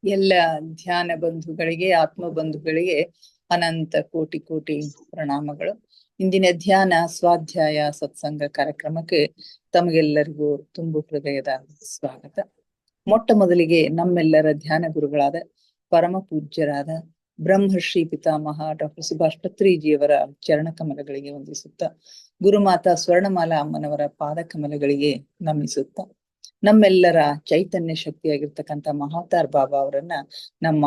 ಎಲ್ಲ ಧ್ಯಾನ ಬಂಧುಗಳಿಗೆ, ಆತ್ಮ ಬಂಧುಗಳಿಗೆ ಅನಂತ ಕೋಟಿ ಕೋಟಿ ಪ್ರಣಾಮಗಳು. ಇಂದಿನ ಧ್ಯಾನ ಸ್ವಾಧ್ಯಾಯ ಸತ್ಸಂಗ ಕಾರ್ಯಕ್ರಮಕ್ಕೆ ತಮಗೆಲ್ಲರಿಗೂ ತುಂಬು ಹೃದಯದ ಸ್ವಾಗತ. ಮೊಟ್ಟ ಮೊದಲಿಗೆ ನಮ್ಮೆಲ್ಲರ ಧ್ಯಾನ ಗುರುಗಳಾದ ಪರಮ ಪೂಜ್ಯರಾದ ಬ್ರಹ್ಮರ್ಷಿ ಪಿತಾಮಹ ಡಾಕ್ಟರ್ ಸುಭಾಷ್ ಪತ್ರಿಜಿಯವರ ಚರಣ ಕಮಲಗಳಿಗೆ ವಂದಿಸುತ್ತ, ಗುರುಮಾತಾ ಸ್ವರ್ಣಮಾಲಾ ಅಮ್ಮನವರ ಪಾದ ಕಮಲಗಳಿಗೆ ನಮಿಸುತ್ತ, ನಮ್ಮೆಲ್ಲರ ಚೈತನ್ಯ ಶಕ್ತಿಯಾಗಿರ್ತಕ್ಕಂಥ ಮಹಾತಾರ್ ಬಾಬಾ ಅವರನ್ನ ನಮ್ಮ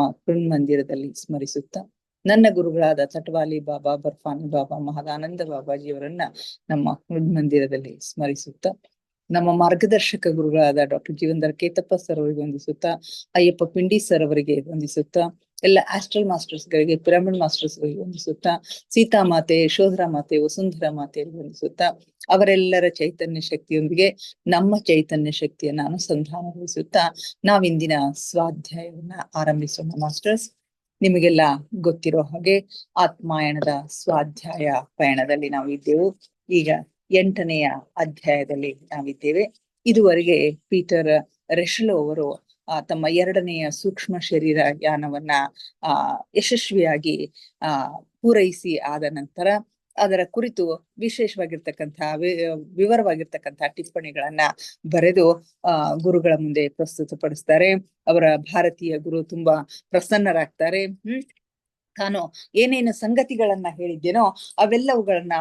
ಮಂದಿರದಲ್ಲಿ ಸ್ಮರಿಸುತ್ತ, ನನ್ನ ಗುರುಗಳಾದ ತಟವಾಲಿ ಬಾಬಾ, ಬರ್ಫಾನಿ ಬಾಬಾ, ಮಹದಾನಂದ ಬಾಬಾಜಿಯವರನ್ನ ನಮ್ಮ ಮಂದಿರದಲ್ಲಿ ಸ್ಮರಿಸುತ್ತ, ನಮ್ಮ ಮಾರ್ಗದರ್ಶಕ ಗುರುಗಳಾದ ಡಾಕ್ಟರ್ ಜೀವನ್ಧರ್ ಕೇತಪ್ಪ ಸರ್ ಅವರಿಗೆ ವಂದಿಸುತ್ತಾ, ಅಯ್ಯಪ್ಪ ಪಿಂಡಿ ಸರ್ ಅವರಿಗೆ ವಂದಿಸುತ್ತಾ, ಎಲ್ಲ ಆಸ್ಟ್ರಲ್ ಮಾಸ್ಟರ್ಸ್ ಗಳಿಗೆ, ಪಿರಮಿಡ್ ಮಾಸ್ಟರ್ಸ್ ಗಳಿಗೆ ವಂದಿಸುತ್ತಾ, ಸೀತಾಮಾತೆ, ಯಶೋಧರಾ ಮಾತೆ, ವಸುಂಧರಾ ಮಾತೆಯರಿಗೆ ವಂದಿಸುತ್ತಾ, ಅವರೆಲ್ಲರ ಚೈತನ್ಯ ಶಕ್ತಿಯೊಂದಿಗೆ ನಮ್ಮ ಚೈತನ್ಯ ಶಕ್ತಿಯನ್ನ ಅನುಸಂಧಾನಗೊಳಿಸುತ್ತಾ ನಾವಿಂದಿನ ಸ್ವಾಧ್ಯಾಯವನ್ನ ಆರಂಭಿಸೋಣ. ಮಾಸ್ಟರ್ಸ್, ನಿಮಗೆಲ್ಲ ಗೊತ್ತಿರೋ ಹಾಗೆ ಆತ್ಮಾಯಣದ ಸ್ವಾಧ್ಯಾಯ ಪಯಣದಲ್ಲಿ ನಾವಿದ್ದೆವು. ಈಗ 8ನೆಯ ಅಧ್ಯಾಯದಲ್ಲಿ ನಾವಿದ್ದೇವೆ. ಇದುವರೆಗೆ ಪೀಟರ್ ರೆಶಲೋ ಅವರು ತಮ್ಮ 2ನೆಯ ಸೂಕ್ಷ್ಮ ಶರೀರ ಯಾನವನ್ನ ಯಶಸ್ವಿಯಾಗಿ ಪೂರೈಸಿ ಆದ ನಂತರ ಅದರ ಕುರಿತು ವಿಶೇಷವಾಗಿರ್ತಕ್ಕಂತಹ ವಿವರವಾಗಿರ್ತಕ್ಕಂತಹ ಟಿಪ್ಪಣಿಗಳನ್ನ ಬರೆದು ಗುರುಗಳ ಮುಂದೆ ಪ್ರಸ್ತುತಪಡಿಸ್ತಾರೆ. ಅವರ ಭಾರತೀಯ ಗುರು ತುಂಬಾ ಪ್ರಸನ್ನರಾಗ್ತಾರೆ. ತಾನು ಏನೇನು ಸಂಗತಿಗಳನ್ನ ಹೇಳಿದ್ದೇನೋ ಅವೆಲ್ಲವುಗಳನ್ನ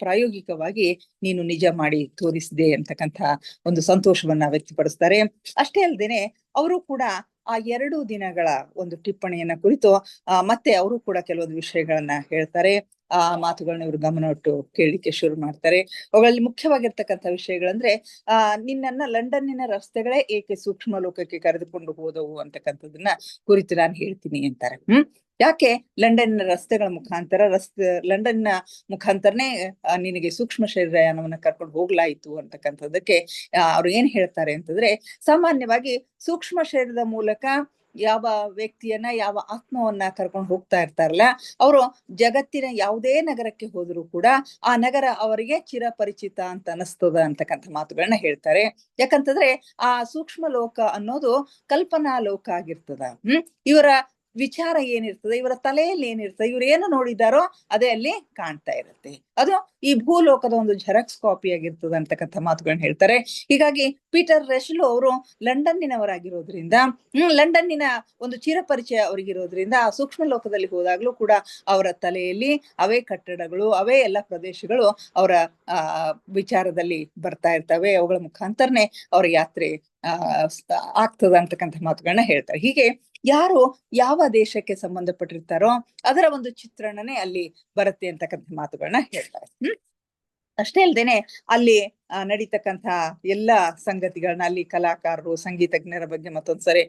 ಪ್ರಾಯೋಗಿಕವಾಗಿ ನೀನು ನಿಜ ಮಾಡಿ ತೋರಿಸಿದೆ ಅಂತಕ್ಕಂಥ ಒಂದು ಸಂತೋಷವನ್ನ ವ್ಯಕ್ತಪಡಿಸ್ತಾರೆ. ಅಷ್ಟೇ ಅಲ್ಲದೇನೆ ಅವರು ಕೂಡ ಆ 2 ದಿನಗಳ ಒಂದು ಟಿಪ್ಪಣಿಯನ್ನ ಕುರಿತು ಮತ್ತೆ ಅವರು ಕೂಡ ಕೆಲವೊಂದು ವಿಷಯಗಳನ್ನ ಹೇಳ್ತಾರೆ. ಆ ಮಾತುಗಳನ್ನ ಇವರು ಗಮನವಿಟ್ಟು ಕೇಳಲಿಕ್ಕೆ ಶುರು ಮಾಡ್ತಾರೆ. ಅವುಗಳಲ್ಲಿ ಮುಖ್ಯವಾಗಿರ್ತಕ್ಕಂಥ ವಿಷಯಗಳಂದ್ರೆ ನಿನ್ನನ್ನ ಲಂಡನ್ನಿನ ರಸ್ತೆಗಳೇ ಏಕೆ ಸೂಕ್ಷ್ಮ ಲೋಕಕ್ಕೆ ಕರೆದುಕೊಂಡು ಹೋದವು ಅಂತಕ್ಕಂಥದ್ದನ್ನ ಕುರಿತು ನಾನು ಹೇಳ್ತೀನಿ ಅಂತಾರೆ. ಯಾಕೆ ಲಂಡನ್ನ ರಸ್ತೆಗಳ ಮುಖಾಂತರ ಲಂಡನ್ನ ಮುಖಾಂತರನೇ ನಿನಗೆ ಸೂಕ್ಷ್ಮ ಶರೀರಯಾನವನ್ನ ಕರ್ಕೊಂಡು ಹೋಗ್ಲಾಯ್ತು ಅಂತಕ್ಕಂಥದ್ದಕ್ಕೆ ಅವ್ರು ಏನ್ ಹೇಳ್ತಾರೆ ಅಂತಂದ್ರೆ, ಸಾಮಾನ್ಯವಾಗಿ ಸೂಕ್ಷ್ಮ ಶರೀರದ ಮೂಲಕ ಯಾವ ವ್ಯಕ್ತಿಯನ್ನ, ಯಾವ ಆತ್ಮವನ್ನ ಕರ್ಕೊಂಡು ಹೋಗ್ತಾ ಇರ್ತಾರಲ್ಲ, ಅವರು ಜಗತ್ತಿನ ಯಾವುದೇ ನಗರಕ್ಕೆ ಹೋದ್ರು ಕೂಡ ಆ ನಗರ ಅವರಿಗೆ ಚಿರಪರಿಚಿತ ಅಂತ ಅನಿಸ್ತದ ಅಂತಕ್ಕಂಥ ಮಾತುಗಳನ್ನ ಹೇಳ್ತಾರೆ. ಯಾಕಂತಂದ್ರೆ ಆ ಸೂಕ್ಷ್ಮ ಲೋಕ ಅನ್ನೋದು ಕಲ್ಪನಾ ಲೋಕ ಆಗಿರ್ತದ. ಇವರ ವಿಚಾರ ಏನಿರ್ತದೆ, ಇವರ ತಲೆಯಲ್ಲಿ ಏನಿರ್ತದೆ, ಇವ್ರು ಏನು ನೋಡಿದಾರೋ ಅದೇ ಅಲ್ಲಿ ಕಾಣ್ತಾ ಇರುತ್ತೆ. ಅದು ಈ ಭೂಲೋಕದ ಒಂದು ಜೆರಾಕ್ಸ್ ಕಾಪಿ ಆಗಿರ್ತದ ಅಂತಕ್ಕಂಥ ಮಾತುಗಳನ್ನ ಹೇಳ್ತಾರೆ. ಹೀಗಾಗಿ ಪೀಟರ್ ರೆಶಲೋ ಅವರು ಲಂಡನ್ನಿನವರಾಗಿರೋದ್ರಿಂದ, ಲಂಡನ್ನಿನ ಒಂದು ಚಿರಪರಿಚಯ ಅವರಿಗಿರೋದ್ರಿಂದ ಆ ಸೂಕ್ಷ್ಮ ಲೋಕದಲ್ಲಿ ಹೋದಾಗ್ಲೂ ಕೂಡ ಅವರ ತಲೆಯಲ್ಲಿ ಅವೇ ಕಟ್ಟಡಗಳು, ಅವೇ ಎಲ್ಲ ಪ್ರದೇಶಗಳು ಅವರ ವಿಚಾರದಲ್ಲಿ ಬರ್ತಾ ಇರ್ತವೆ. ಅವುಗಳ ಮುಖಾಂತರನೇ ಅವರ ಯಾತ್ರೆ ಆಗ್ತದ ಅಂತಕ್ಕಂಥ ಮಾತುಗಳನ್ನ ಹೇಳ್ತಾರೆ. ಹೀಗೆ ಯಾರು ಯಾವ ದೇಶಕ್ಕೆ ಸಂಬಂಧಪಟ್ಟಿರ್ತಾರೋ ಅದರ ಒಂದು ಚಿತ್ರಣನೇ ಅಲ್ಲಿ ಬರುತ್ತೆ ಅಂತಕ್ಕಂಥ ಮಾತುಗಳನ್ನ ಹೇಳ್ತಾರೆ. ಅಷ್ಟೇ ಅಲ್ದೇನೆ ಅಲ್ಲಿ ನಡೀತಕ್ಕಂಥ ಎಲ್ಲ ಸಂಗತಿಗಳನ್ನ, ಅಲ್ಲಿ ಕಲಾಕಾರರು, ಸಂಗೀತಜ್ಞರ ಬಗ್ಗೆ ಮತ್ತೊಂದ್ಸರಿ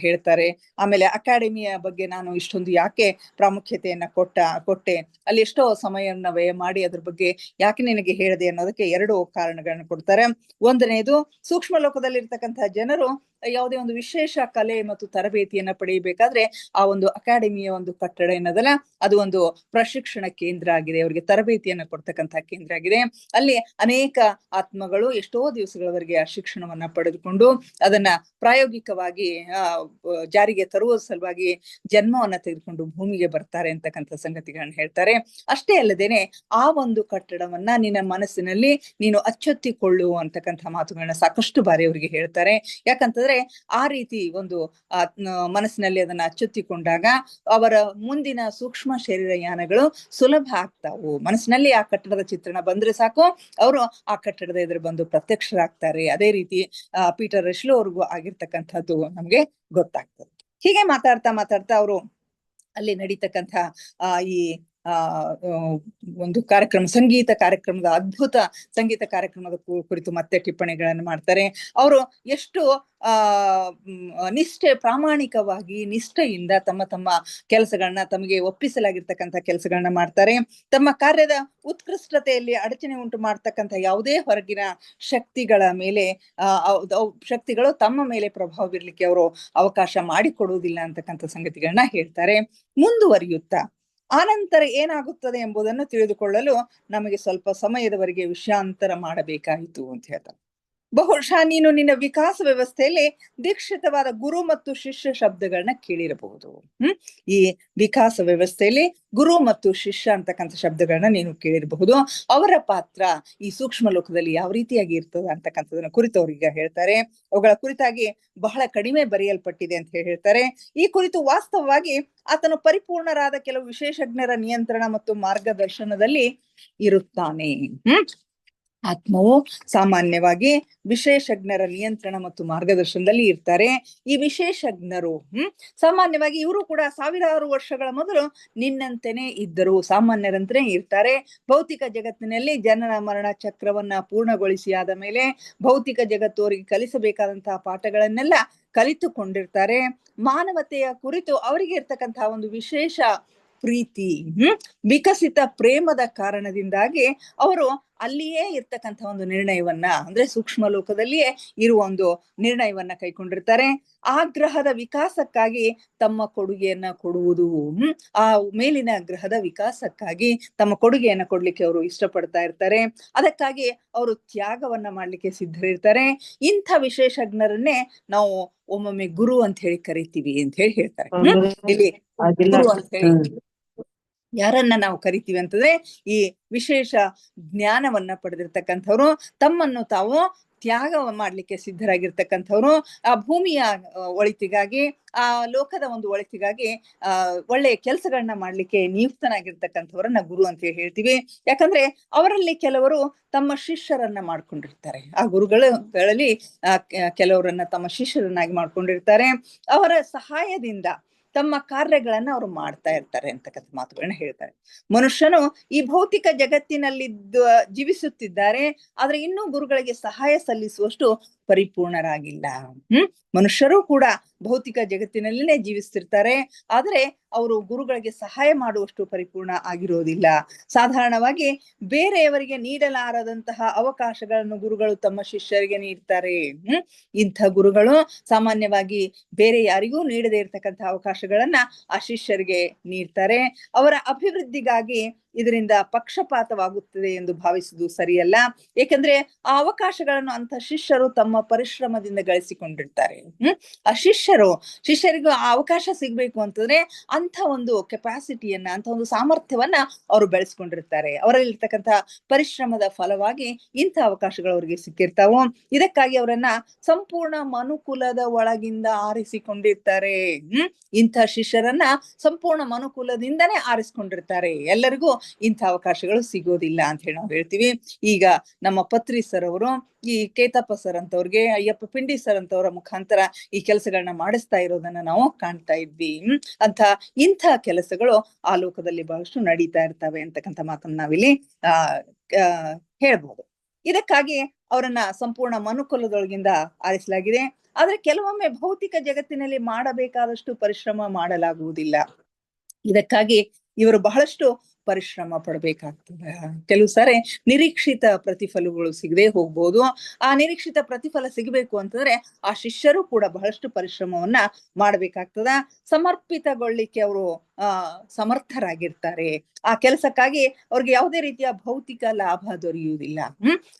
ಹೇಳ್ತಾರೆ. ಆಮೇಲೆ ಅಕಾಡೆಮಿಯ ಬಗ್ಗೆ ನಾನು ಇಷ್ಟೊಂದು ಯಾಕೆ ಪ್ರಾಮುಖ್ಯತೆಯನ್ನ ಕೊಟ್ಟೆ, ಅಲ್ಲಿ ಎಷ್ಟೋ ಸಮಯವನ್ನ ವ್ಯಯ ಮಾಡಿ ಅದ್ರ ಬಗ್ಗೆ ಯಾಕೆ ನಿನಗೆ ಹೇಳಿದೆ ಅನ್ನೋದಕ್ಕೆ 2 ಕಾರಣಗಳನ್ನ ಕೊಡ್ತಾರೆ. ಒಂದನೇದು, ಸೂಕ್ಷ್ಮ ಲೋಕದಲ್ಲಿರ್ತಕ್ಕಂತಹ ಜನರು ಯಾವುದೇ ಒಂದು ವಿಶೇಷ ಕಲೆ ಮತ್ತು ತರಬೇತಿಯನ್ನ ಪಡೆಯಬೇಕಾದ್ರೆ ಆ ಒಂದು ಅಕಾಡೆಮಿಯ ಒಂದು ಕಟ್ಟಡ ಏನದಲ್ಲ, ಅದು ಒಂದು ಪ್ರಶಿಕ್ಷಣ ಕೇಂದ್ರ ಆಗಿದೆ, ಅವರಿಗೆ ತರಬೇತಿಯನ್ನ ಕೊಡ್ತಕ್ಕಂತಹ ಕೇಂದ್ರ ಆಗಿದೆ. ಅಲ್ಲಿ ಅನೇಕ ಆತ್ಮಗಳು ಎಷ್ಟೋ ದಿವಸಗಳವರೆಗೆ ಆ ಶಿಕ್ಷಣವನ್ನ ಪಡೆದುಕೊಂಡು ಅದನ್ನ ಪ್ರಾಯೋಗಿಕವಾಗಿ ಜಾರಿಗೆ ತರುವ ಸಲುವಾಗಿ ಜನ್ಮವನ್ನ ತೆಗೆದುಕೊಂಡು ಭೂಮಿಗೆ ಬರ್ತಾರೆ ಅಂತಕ್ಕಂಥ ಸಂಗತಿಗಳನ್ನ ಹೇಳ್ತಾರೆ. ಅಷ್ಟೇ ಅಲ್ಲದೇನೆ ಆ ಒಂದು ಕಟ್ಟಡವನ್ನ ನಿನ್ನ ಮನಸ್ಸಿನಲ್ಲಿ ನೀನು ಅಚ್ಚೊತ್ತಿಕೊಳ್ಳು ಅಂತಕ್ಕಂಥ ಮಾತುಗಳನ್ನ ಸಾಕಷ್ಟು ಬಾರಿ ಅವರಿಗೆ ಹೇಳ್ತಾರೆ. ಯಾಕಂತಂದ್ರೆ ಆ ರೀತಿ ಒಂದು ಮನಸ್ಸಿನಲ್ಲಿ ಅದನ್ನ ಅಚ್ಚೊತ್ತಿಕೊಂಡಾಗ ಅವರ ಮುಂದಿನ ಸೂಕ್ಷ್ಮ ಶರೀರಯಾನಗಳು ಸುಲಭ ಆಗ್ತಾವು. ಮನಸ್ಸಿನಲ್ಲಿ ಆ ಕಟ್ಟಡದ ಚಿತ್ರಣ ಬಂದ್ರೆ ಸಾಕು, ಅವರು ಆ ಕಟ್ಟಡದ ಎದುರು ಬಂದು ಪ್ರತ್ಯಕ್ಷರಾಗ್ತಾರೆ. ಅದೇ ರೀತಿ ಪೀಟರ್ ರೆಶಲೋ ಅವ್ರಿಗೂ ಆಗಿರ್ತಕ್ಕಂಥದ್ದು ನಮ್ಗೆ ಗೊತ್ತಾಗ್ತದೆ. ಹೀಗೆ ಮಾತಾಡ್ತಾ ಅವರು ಅಲ್ಲಿ ನಡೀತಕ್ಕಂಥ ಈ ಒಂದು ಕಾರ್ಯಕ್ರಮ, ಸಂಗೀತ ಕಾರ್ಯಕ್ರಮದ, ಅದ್ಭುತ ಸಂಗೀತ ಕಾರ್ಯಕ್ರಮದ ಕುರಿತು ಮತ್ತೆ ಟಿಪ್ಪಣಿಗಳನ್ನು ಮಾಡ್ತಾರೆ. ಅವರು ಎಷ್ಟು ಪ್ರಾಮಾಣಿಕವಾಗಿ ನಿಷ್ಠೆಯಿಂದ ತಮ್ಮ ಕೆಲಸಗಳನ್ನ, ತಮಗೆ ಒಪ್ಪಿಸಲಾಗಿರ್ತಕ್ಕಂಥ ಕೆಲಸಗಳನ್ನ ಮಾಡ್ತಾರೆ. ತಮ್ಮ ಕಾರ್ಯದ ಉತ್ಕೃಷ್ಟತೆಯಲ್ಲಿ ಅಡಚಣೆ ಉಂಟು ಮಾಡ್ತಕ್ಕಂಥ ಯಾವುದೇ ಹೊರಗಿನ ಶಕ್ತಿಗಳ ಮೇಲೆ ಶಕ್ತಿಗಳು ತಮ್ಮ ಮೇಲೆ ಪ್ರಭಾವ ಬೀರ್ಲಿಕ್ಕೆ ಅವರು ಅವಕಾಶ ಮಾಡಿಕೊಡುವುದಿಲ್ಲ ಅಂತಕ್ಕಂಥ ಸಂಗತಿಗಳನ್ನ ಹೇಳ್ತಾರೆ. ಮುಂದುವರಿಯುತ್ತಾ ಆನಂತರ ಏನಾಗುತ್ತದೆ ಎಂಬುದನ್ನು ತಿಳಿದುಕೊಳ್ಳಲು ನಮಗೆ ಸ್ವಲ್ಪ ಸಮಯದವರೆಗೆ ವಿಷಯಾಂತರ ಮಾಡಬೇಕಾಯಿತು ಅಂತ ಹೇಳ್ತಾರೆ. ಬಹುಶಃ ನೀನು ನಿನ್ನ ವಿಕಾಸ ವ್ಯವಸ್ಥೆಯಲ್ಲಿ ದೀಕ್ಷಿತವಾದ ಗುರು ಮತ್ತು ಶಿಷ್ಯ ಶಬ್ದಗಳನ್ನ ಕೇಳಿರಬಹುದು. ಈ ವಿಕಾಸ ವ್ಯವಸ್ಥೆಯಲ್ಲಿ ಗುರು ಮತ್ತು ಶಿಷ್ಯ ಅಂತಕ್ಕಂಥ ಶಬ್ದಗಳನ್ನ ನೀನು ಕೇಳಿರಬಹುದು. ಅವರ ಪಾತ್ರ ಈ ಸೂಕ್ಷ್ಮ ಲೋಕದಲ್ಲಿ ಯಾವ ರೀತಿಯಾಗಿ ಇರ್ತದೆ ಅಂತಕ್ಕಂಥದನ್ನ ಕುರಿತು ಅವ್ರಿಗೆ ಹೇಳ್ತಾರೆ. ಅವುಗಳ ಕುರಿತಾಗಿ ಬಹಳ ಕಡಿಮೆ ಬರೆಯಲ್ಪಟ್ಟಿದೆ ಅಂತ ಹೇಳ್ತಾರೆ. ಈ ಕುರಿತು ವಾಸ್ತವವಾಗಿ ಆತನು ಪರಿಪೂರ್ಣರಾದ ಕೆಲವು ವಿಶೇಷಜ್ಞರ ನಿಯಂತ್ರಣ ಮತ್ತು ಮಾರ್ಗದರ್ಶನದಲ್ಲಿ ಇರುತ್ತಾನೆ. ಆತ್ಮವು ಸಾಮಾನ್ಯವಾಗಿ ವಿಶೇಷಜ್ಞರ ನಿಯಂತ್ರಣ ಮತ್ತು ಮಾರ್ಗದರ್ಶನದಲ್ಲಿ ಇರ್ತಾರೆ. ಈ ವಿಶೇಷಜ್ಞರು ಸಾಮಾನ್ಯವಾಗಿ ಇವರು ಕೂಡ ಸಾವಿರಾರು ವರ್ಷಗಳ ಮೊದಲು ನಿನ್ನಂತೆನೆ ಇದ್ದರು, ಸಾಮಾನ್ಯರಂತೆ ಇರ್ತಾರೆ. ಭೌತಿಕ ಜಗತ್ತಿನಲ್ಲಿ ಜನನ ಮರಣ ಚಕ್ರವನ್ನ ಪೂರ್ಣಗೊಳಿಸಿ ಆದ ಮೇಲೆ ಭೌತಿಕ ಜಗತ್ತು ಅವರಿಗೆ ಕಲಿಸಬೇಕಾದಂತಹ ಪಾಠಗಳನ್ನೆಲ್ಲ ಕಲಿತುಕೊಂಡಿರ್ತಾರೆ. ಮಾನವತೆಯ ಕುರಿತು ಅವರಿಗೆ ಇರ್ತಕ್ಕಂತಹ ಒಂದು ವಿಶೇಷ ಪ್ರೀತಿ, ವಿಕಸಿತ ಪ್ರೇಮದ ಕಾರಣದಿಂದಾಗಿ ಅವರು ಅಲ್ಲಿಯೇ ಇರ್ತಕ್ಕಂಥ ಒಂದು ನಿರ್ಣಯವನ್ನ, ಅಂದ್ರೆ ಸೂಕ್ಷ್ಮ ಲೋಕದಲ್ಲಿಯೇ ಇರುವ ಒಂದು ನಿರ್ಣಯವನ್ನ ಕೈಕೊಂಡಿರ್ತಾರೆ. ಆ ಗ್ರಹದ ವಿಕಾಸಕ್ಕಾಗಿ ತಮ್ಮ ಕೊಡುಗೆಯನ್ನ ಕೊಡುವುದು, ಆ ಮೇಲಿನ ಗ್ರಹದ ವಿಕಾಸಕ್ಕಾಗಿ ತಮ್ಮ ಕೊಡುಗೆಯನ್ನ ಕೊಡ್ಲಿಕ್ಕೆ ಅವರು ಇಷ್ಟಪಡ್ತಾ ಇರ್ತಾರೆ. ಅದಕ್ಕಾಗಿ ಅವರು ತ್ಯಾಗವನ್ನ ಮಾಡ್ಲಿಕ್ಕೆ ಸಿದ್ಧರಿರ್ತಾರೆ. ಇಂಥ ವಿಶೇಷಜ್ಞರನ್ನೇ ನಾವು ಒಮ್ಮೊಮ್ಮೆ ಗುರು ಅಂತ ಹೇಳಿ ಕರಿತೀವಿ ಅಂತ ಹೇಳಿ ಹೇಳ್ತಾರೆ. ಇಲ್ಲಿ ಗುರು ಅಂತ ಹೇಳಿ ಯಾರನ್ನ ನಾವು ಕರಿತೀವಿ ಅಂತಂದ್ರೆ ಈ ವಿಶೇಷ ಜ್ಞಾನವನ್ನ ಪಡೆದಿರ್ತಕ್ಕಂಥವ್ರು, ತಮ್ಮನ್ನು ತಾವು ತ್ಯಾಗ ಮಾಡ್ಲಿಕ್ಕೆ ಸಿದ್ಧರಾಗಿರ್ತಕ್ಕಂಥವ್ರು, ಆ ಭೂಮಿಯ ಒಳಿತಿಗಾಗಿ, ಆ ಲೋಕದ ಒಂದು ಒಳಿತಿಗಾಗಿ ಒಳ್ಳೆಯ ಕೆಲಸಗಳನ್ನ ಮಾಡ್ಲಿಕ್ಕೆ ನಿಯುಕ್ತನಾಗಿರ್ತಕ್ಕಂಥವ್ರನ್ನ ಗುರು ಅಂತ ಹೇಳ್ತೀವಿ. ಯಾಕಂದ್ರೆ ಅವರಲ್ಲಿ ಕೆಲವರು ತಮ್ಮ ಶಿಷ್ಯರನ್ನ ಮಾಡ್ಕೊಂಡಿರ್ತಾರೆ. ಆ ಗುರುಗಳಲ್ಲಿ ಕೆಲವರನ್ನ ತಮ್ಮ ಶಿಷ್ಯರನ್ನಾಗಿ ಮಾಡ್ಕೊಂಡಿರ್ತಾರೆ. ಅವರ ಸಹಾಯದಿಂದ ತಮ್ಮ ಕಾರ್ಯಗಳನ್ನ ಅವರು ಮಾಡ್ತಾ ಇರ್ತಾರೆ ಅಂತಕ್ಕಂಥ ಮಾತುಗಳನ್ನ ಹೇಳ್ತಾರೆ. ಮನುಷ್ಯನು ಈ ಭೌತಿಕ ಜಗತ್ತಿನಲ್ಲಿದ್ದು ಜೀವಿಸುತ್ತಿದ್ದಾರೆ, ಆದ್ರೆ ಇನ್ನೂ ಗುರುಗಳಿಗೆ ಸಹಾಯ ಸಲ್ಲಿಸುವಷ್ಟು ಪರಿಪೂರ್ಣರಾಗಿಲ್ಲ. ಮನುಷ್ಯರು ಕೂಡ ಭೌತಿಕ ಜಗತ್ತಿನಲ್ಲಿನೇ ಜೀವಿಸ್ತಿರ್ತಾರೆ, ಆದ್ರೆ ಅವರು ಗುರುಗಳಿಗೆ ಸಹಾಯ ಮಾಡುವಷ್ಟು ಪರಿಪೂರ್ಣ ಆಗಿರೋದಿಲ್ಲ. ಸಾಧಾರಣವಾಗಿ ಬೇರೆಯವರಿಗೆ ನೀಡಲಾರದಂತಹ ಅವಕಾಶಗಳನ್ನು ಗುರುಗಳು ತಮ್ಮ ಶಿಷ್ಯರಿಗೆ ನೀಡ್ತಾರೆ. ಇಂಥ ಗುರುಗಳು ಸಾಮಾನ್ಯವಾಗಿ ಬೇರೆ ಯಾರಿಗೂ ನೀಡದೇ ಇರತಕ್ಕಂತಹ ಅವಕಾಶಗಳನ್ನ ಆ ಶಿಷ್ಯರಿಗೆ ನೀಡ್ತಾರೆ. ಅವರ ಅಭಿವೃದ್ಧಿಗಾಗಿ ಇದರಿಂದ ಪಕ್ಷಪಾತವಾಗುತ್ತದೆ ಎಂದು ಭಾವಿಸುವುದು ಸರಿಯಲ್ಲ. ಏಕೆಂದ್ರೆ ಆ ಅವಕಾಶಗಳನ್ನು ಅಂತ ಶಿಷ್ಯರು ತಮ್ಮ ಪರಿಶ್ರಮದಿಂದ ಗಳಿಸಿಕೊಂಡಿರ್ತಾರೆ. ಆ ಶಿಷ್ಯರಿಗೂ ಆ ಅವಕಾಶ ಸಿಗ್ಬೇಕು ಅಂತಂದ್ರೆ ಅಂತ ಒಂದು ಕೆಪಾಸಿಟಿಯನ್ನ, ಅಂತ ಒಂದು ಸಾಮರ್ಥ್ಯವನ್ನ ಅವರು ಬೆಳೆಸ್ಕೊಂಡಿರ್ತಾರೆ. ಅವರಲ್ಲಿರ್ತಕ್ಕಂಥ ಪರಿಶ್ರಮದ ಫಲವಾಗಿ ಇಂಥ ಅವಕಾಶಗಳು ಅವರಿಗೆ ಸಿಕ್ಕಿರ್ತಾವು. ಇದಕ್ಕಾಗಿ ಅವರನ್ನ ಸಂಪೂರ್ಣ ಮನುಕುಲದ ಒಳಗಿಂದ ಆರಿಸಿಕೊಂಡಿರ್ತಾರೆ. ಇಂಥ ಶಿಷ್ಯರನ್ನ ಸಂಪೂರ್ಣ ಮನುಕುಲದಿಂದನೇ ಆರಿಸ್ಕೊಂಡಿರ್ತಾರೆ. ಎಲ್ಲರಿಗೂ ಇಂಥ ಅವಕಾಶಗಳು ಸಿಗೋದಿಲ್ಲ ಅಂತ ಹೇಳಿ ನಾವು ಹೇಳ್ತೀವಿ. ಈಗ ನಮ್ಮ ಪತ್ರಿ ಸರ್ ಅವರು ಈ ಕೇತಪ್ಪ ಸರ್ ಅಂತವ್ರಿಗೆ, ಅಯ್ಯಪ್ಪ ಪಿಂಡಿ ಸರ್ ಅಂತವರ ಮುಖಾಂತರ ಈ ಕೆಲಸಗಳನ್ನ ಮಾಡಿಸ್ತಾ ಇರೋದನ್ನ ನಾವು ಕಾಣ್ತಾ ಇದ್ವಿ. ಇಂಥ ಕೆಲಸಗಳು ಆ ಲೋಕದಲ್ಲಿ ಬಹಳಷ್ಟು ನಡೀತಾ ಇರ್ತವೆ ಅಂತಕ್ಕಂಥ ಮಾತನ್ನ ನಾವಿಲ್ಲಿ ಹೇಳ್ಬಹುದು. ಇದಕ್ಕಾಗಿ ಅವರನ್ನ ಸಂಪೂರ್ಣ ಮನುಕುಲದೊಳಗಿಂದ ಆರಿಸಲಾಗಿದೆ. ಆದ್ರೆ ಕೆಲವೊಮ್ಮೆ ಭೌತಿಕ ಜಗತ್ತಿನಲ್ಲಿ ಮಾಡಬೇಕಾದಷ್ಟು ಪರಿಶ್ರಮ ಮಾಡಲಾಗುವುದಿಲ್ಲ. ಇದಕ್ಕಾಗಿ ಇವರು ಬಹಳಷ್ಟು ಪರಿಶ್ರಮ ಪಡಬೇಕಾಗ್ತದೆ. ಕೆಲವು ಸಾರಿ ನಿರೀಕ್ಷಿತ ಪ್ರತಿಫಲಗಳು ಸಿಗದೆ ಹೋಗ್ಬೋದು. ಆ ನಿರೀಕ್ಷಿತ ಪ್ರತಿಫಲ ಸಿಗಬೇಕು ಅಂತಂದ್ರೆ ಆ ಶಿಷ್ಯರು ಕೂಡ ಬಹಳಷ್ಟು ಪರಿಶ್ರಮವನ್ನ ಮಾಡ್ಬೇಕಾಗ್ತದ. ಸಮರ್ಪಿತಗೊಳ್ಳಿಕ್ಕೆ ಅವರು ಸಮರ್ಥರಾಗಿರ್ತಾರೆ. ಆ ಕೆಲಸಕ್ಕಾಗಿ ಅವ್ರಿಗೆ ಯಾವುದೇ ರೀತಿಯ ಭೌತಿಕ ಲಾಭ ದೊರೆಯುವುದಿಲ್ಲ.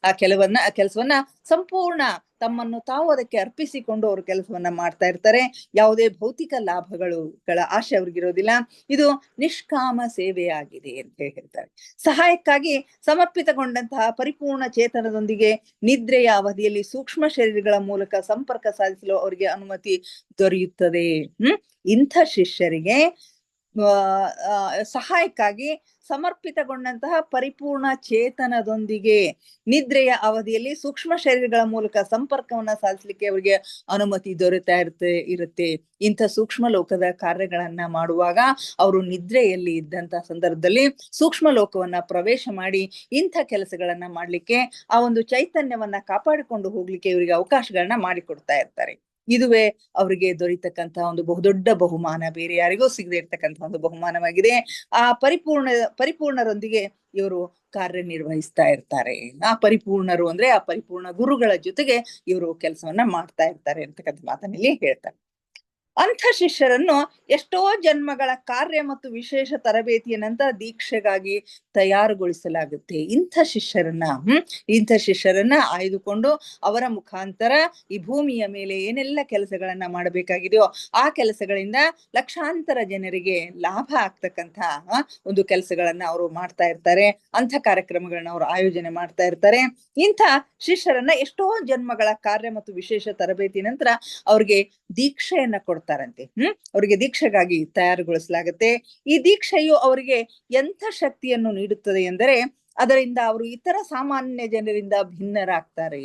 ಆ ಕೆಲಸವನ್ನ ಸಂಪೂರ್ಣ ತಮ್ಮನ್ನು ತಾವು ಅದಕ್ಕೆ ಅರ್ಪಿಸಿಕೊಂಡು ಅವರು ಕೆಲಸವನ್ನ ಮಾಡ್ತಾ ಇರ್ತಾರೆ. ಯಾವುದೇ ಭೌತಿಕ ಲಾಭಗಳ ಆಶೆ ಅವ್ರಿಗಿರೋದಿಲ್ಲ. ಇದು ನಿಷ್ಕಾಮ ಸೇವೆಯಾಗಿದೆ ಅಂತ ಹೇಳ್ತಾರೆ. ಸಹಾಯಕ್ಕಾಗಿ ಸಮರ್ಪಿತಗೊಂಡಂತಹ ಪರಿಪೂರ್ಣ ಚೇತನದೊಂದಿಗೆ ನಿದ್ರೆಯ ಅವಧಿಯಲ್ಲಿ ಸೂಕ್ಷ್ಮ ಶರೀರಗಳ ಮೂಲಕ ಸಂಪರ್ಕ ಸಾಧಿಸಲು ಅವರಿಗೆ ಅನುಮತಿ ದೊರೆಯುತ್ತದೆ. ಇಂಥ ಶಿಷ್ಯರಿಗೆ ಸಹಾಯಕ್ಕಾಗಿ ಸಮರ್ಪಿತಗೊಂಡಂತಹ ಪರಿಪೂರ್ಣ ಚೇತನದೊಂದಿಗೆ ನಿದ್ರೆಯ ಅವಧಿಯಲ್ಲಿ ಸೂಕ್ಷ್ಮ ಶರೀರಗಳ ಮೂಲಕ ಸಂಪರ್ಕವನ್ನ ಸಾಧಿಸಲಿಕ್ಕೆ ಅವರಿಗೆ ಅನುಮತಿ ದೊರೆತಾ ಇರುತ್ತೆ. ಇಂಥ ಸೂಕ್ಷ್ಮ ಲೋಕದ ಕಾರ್ಯಗಳನ್ನ ಮಾಡುವಾಗ ಅವರು ನಿದ್ರೆಯಲ್ಲಿ ಇದ್ದಂತಹ ಸಂದರ್ಭದಲ್ಲಿ ಸೂಕ್ಷ್ಮ ಲೋಕವನ್ನ ಪ್ರವೇಶ ಮಾಡಿ ಇಂಥ ಕೆಲಸಗಳನ್ನ ಮಾಡ್ಲಿಕ್ಕೆ, ಆ ಒಂದು ಚೈತನ್ಯವನ್ನ ಕಾಪಾಡಿಕೊಂಡು ಹೋಗ್ಲಿಕ್ಕೆ ಇವರಿಗೆ ಅವಕಾಶಗಳನ್ನ ಮಾಡಿಕೊಡ್ತಾ ಇರ್ತಾರೆ. ಇದುವೇ ಅವರಿಗೆ ದೊರೀತಕ್ಕಂತಹ ಒಂದು ಬಹುದೊಡ್ಡ ಬಹುಮಾನ, ಬೇರೆ ಯಾರಿಗೂ ಸಿಗದೆ ಇರ್ತಕ್ಕಂತಹ ಒಂದು ಬಹುಮಾನವಾಗಿದೆ. ಆ ಪರಿಪೂರ್ಣರೊಂದಿಗೆ ಇವರು ಕಾರ್ಯನಿರ್ವಹಿಸ್ತಾ ಇರ್ತಾರೆ. ಆ ಪರಿಪೂರ್ಣರು ಅಂದ್ರೆ ಆ ಪರಿಪೂರ್ಣ ಗುರುಗಳ ಜೊತೆಗೆ ಇವರು ಕೆಲಸವನ್ನ ಮಾಡ್ತಾ ಇರ್ತಾರೆ ಅಂತಕ್ಕಂಥ ಮಾತನಲ್ಲಿ ಹೇಳ್ತಾರೆ. ಅಂಥ ಶಿಷ್ಯರನ್ನು ಎಷ್ಟೋ ಜನ್ಮಗಳ ಕಾರ್ಯ ಮತ್ತು ವಿಶೇಷ ತರಬೇತಿಯ ನಂತರ ದೀಕ್ಷೆಗಾಗಿ ತಯಾರುಗೊಳಿಸಲಾಗುತ್ತೆ. ಇಂಥ ಶಿಷ್ಯರನ್ನ ಆಯ್ದುಕೊಂಡು ಅವರ ಮುಖಾಂತರ ಈ ಭೂಮಿಯ ಮೇಲೆ ಏನೆಲ್ಲ ಕೆಲಸಗಳನ್ನ ಮಾಡಬೇಕಾಗಿದೆಯೋ ಆ ಕೆಲಸಗಳಿಂದ ಲಕ್ಷಾಂತರ ಜನರಿಗೆ ಲಾಭ ಆಗ್ತಕ್ಕಂಥ ಒಂದು ಕೆಲಸಗಳನ್ನ ಅವರು ಮಾಡ್ತಾ ಇರ್ತಾರೆ. ಅಂಥ ಕಾರ್ಯಕ್ರಮಗಳನ್ನ ಅವರು ಆಯೋಜನೆ ಮಾಡ್ತಾ ಇರ್ತಾರೆ. ಇಂಥ ಶಿಷ್ಯರನ್ನ ಎಷ್ಟೋ ಜನ್ಮಗಳ ಕಾರ್ಯ ಮತ್ತು ವಿಶೇಷ ತರಬೇತಿ ನಂತರ ಅವ್ರಿಗೆ ದೀಕ್ಷೆಯನ್ನ ಕೊಡ್ತಾರಂತೆ. ಅವರಿಗೆ ದೀಕ್ಷೆಗಾಗಿ ತಯಾರುಗೊಳಿಸಲಾಗುತ್ತೆ. ಈ ದೀಕ್ಷೆಯು ಅವರಿಗೆ ಎಂಥ ಶಕ್ತಿಯನ್ನು ನೀಡುತ್ತದೆ ಎಂದರೆ ಅದರಿಂದ ಅವರು ಇತರ ಸಾಮಾನ್ಯ ಜನರಿಂದ ಭಿನ್ನರಾಗ್ತಾರೆ.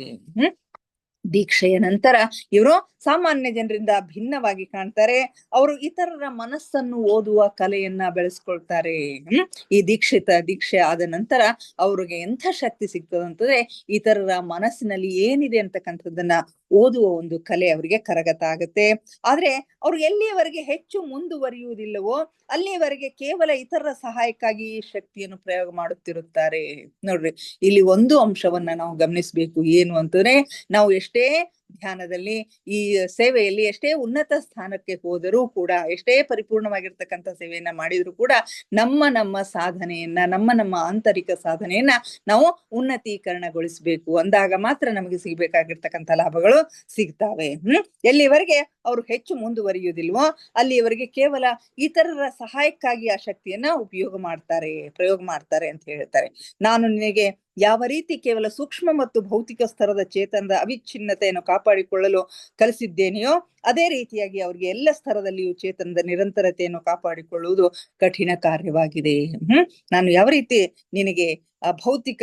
ದೀಕ್ಷೆಯ ನಂತರ ಇವರು ಸಾಮಾನ್ಯ ಜನರಿಂದ ಭಿನ್ನವಾಗಿ ಕಾಣ್ತಾರೆ. ಅವರು ಇತರರ ಮನಸ್ಸನ್ನು ಓದುವ ಕಲೆಯನ್ನ ಬೆಳೆಸ್ಕೊಳ್ತಾರೆ. ಈ ದೀಕ್ಷೆ ಆದ ನಂತರ ಅವ್ರಿಗೆ ಎಂಥ ಶಕ್ತಿ ಸಿಗ್ತದಂತಂದ್ರೆ ಇತರರ ಮನಸ್ಸಿನಲ್ಲಿ ಏನಿದೆ ಅಂತಕ್ಕಂಥದ್ದನ್ನ ಓದುವ ಒಂದು ಕಲೆ ಅವರಿಗೆ ಕರಗತ ಆಗುತ್ತೆ. ಆದ್ರೆ ಅವ್ರು ಎಲ್ಲಿಯವರೆಗೆ ಹೆಚ್ಚು ಮುಂದುವರಿಯುವುದಿಲ್ಲವೋ ಅಲ್ಲಿಯವರೆಗೆ ಕೇವಲ ಇತರರ ಸಹಾಯಕ್ಕಾಗಿ ಈ ಶಕ್ತಿಯನ್ನು ಪ್ರಯೋಗ ಮಾಡುತ್ತಿರುತ್ತಾರೆ. ನೋಡ್ರಿ, ಇಲ್ಲಿ ಒಂದು ಅಂಶವನ್ನ ನಾವು ಗಮನಿಸ್ಬೇಕು. ಏನು ಅಂತಂದ್ರೆ ನಾವು ಎಷ್ಟೇ ಧ್ಯಾನದಲ್ಲಿ ಈ ಸೇವೆಯಲ್ಲಿ ಎಷ್ಟೇ ಉನ್ನತ ಸ್ಥಾನಕ್ಕೆ ಹೋದರೂ ಕೂಡ, ಎಷ್ಟೇ ಪರಿಪೂರ್ಣವಾಗಿರ್ತಕ್ಕಂಥ ಸೇವೆಯನ್ನ ಮಾಡಿದ್ರು ಕೂಡ ನಮ್ಮ ಸಾಧನೆಯನ್ನ, ನಮ್ಮ ಆಂತರಿಕ ಸಾಧನೆಯನ್ನ ನಾವು ಉನ್ನತೀಕರಣಗೊಳಿಸ್ಬೇಕು. ಅಂದಾಗ ಮಾತ್ರ ನಮಗೆ ಸಿಗ್ಬೇಕಾಗಿರ್ತಕ್ಕಂಥ ಲಾಭಗಳು ಸಿಗ್ತಾವೆ. ಎಲ್ಲಿವರೆಗೆ ಅವರು ಹೆಚ್ಚು ಮುಂದುವರಿಯುವುದಿಲ್ವೋ ಅಲ್ಲಿಯವರೆಗೆ ಕೇವಲ ಇತರರ ಸಹಾಯಕ್ಕಾಗಿ ಆ ಶಕ್ತಿಯನ್ನ ಪ್ರಯೋಗ ಮಾಡ್ತಾರೆ ಅಂತ ಹೇಳ್ತಾರೆ. ನಾನು ನಿನಗೆ ಯಾವ ರೀತಿ ಕೇವಲ ಸೂಕ್ಷ್ಮ ಮತ್ತು ಭೌತಿಕ ಸ್ತರದ ಚೇತನದ ಅವಿಚ್ಛಿನ್ನತೆಯನ್ನು ಕಾಪಾಡಿಕೊಳ್ಳಲು ಕಲಿಸಿದ್ದೇನೆಯೋ ಅದೇ ರೀತಿಯಾಗಿ ಅವ್ರಿಗೆ ಎಲ್ಲ ಸ್ತರದಲ್ಲಿಯೂ ಚೇತನದ ನಿರಂತರತೆಯನ್ನು ಕಾಪಾಡಿಕೊಳ್ಳುವುದು ಕಠಿಣ ಕಾರ್ಯವಾಗಿದೆ. ನಾನು ಯಾವ ರೀತಿ ನಿನಗೆ ಆ ಭೌತಿಕ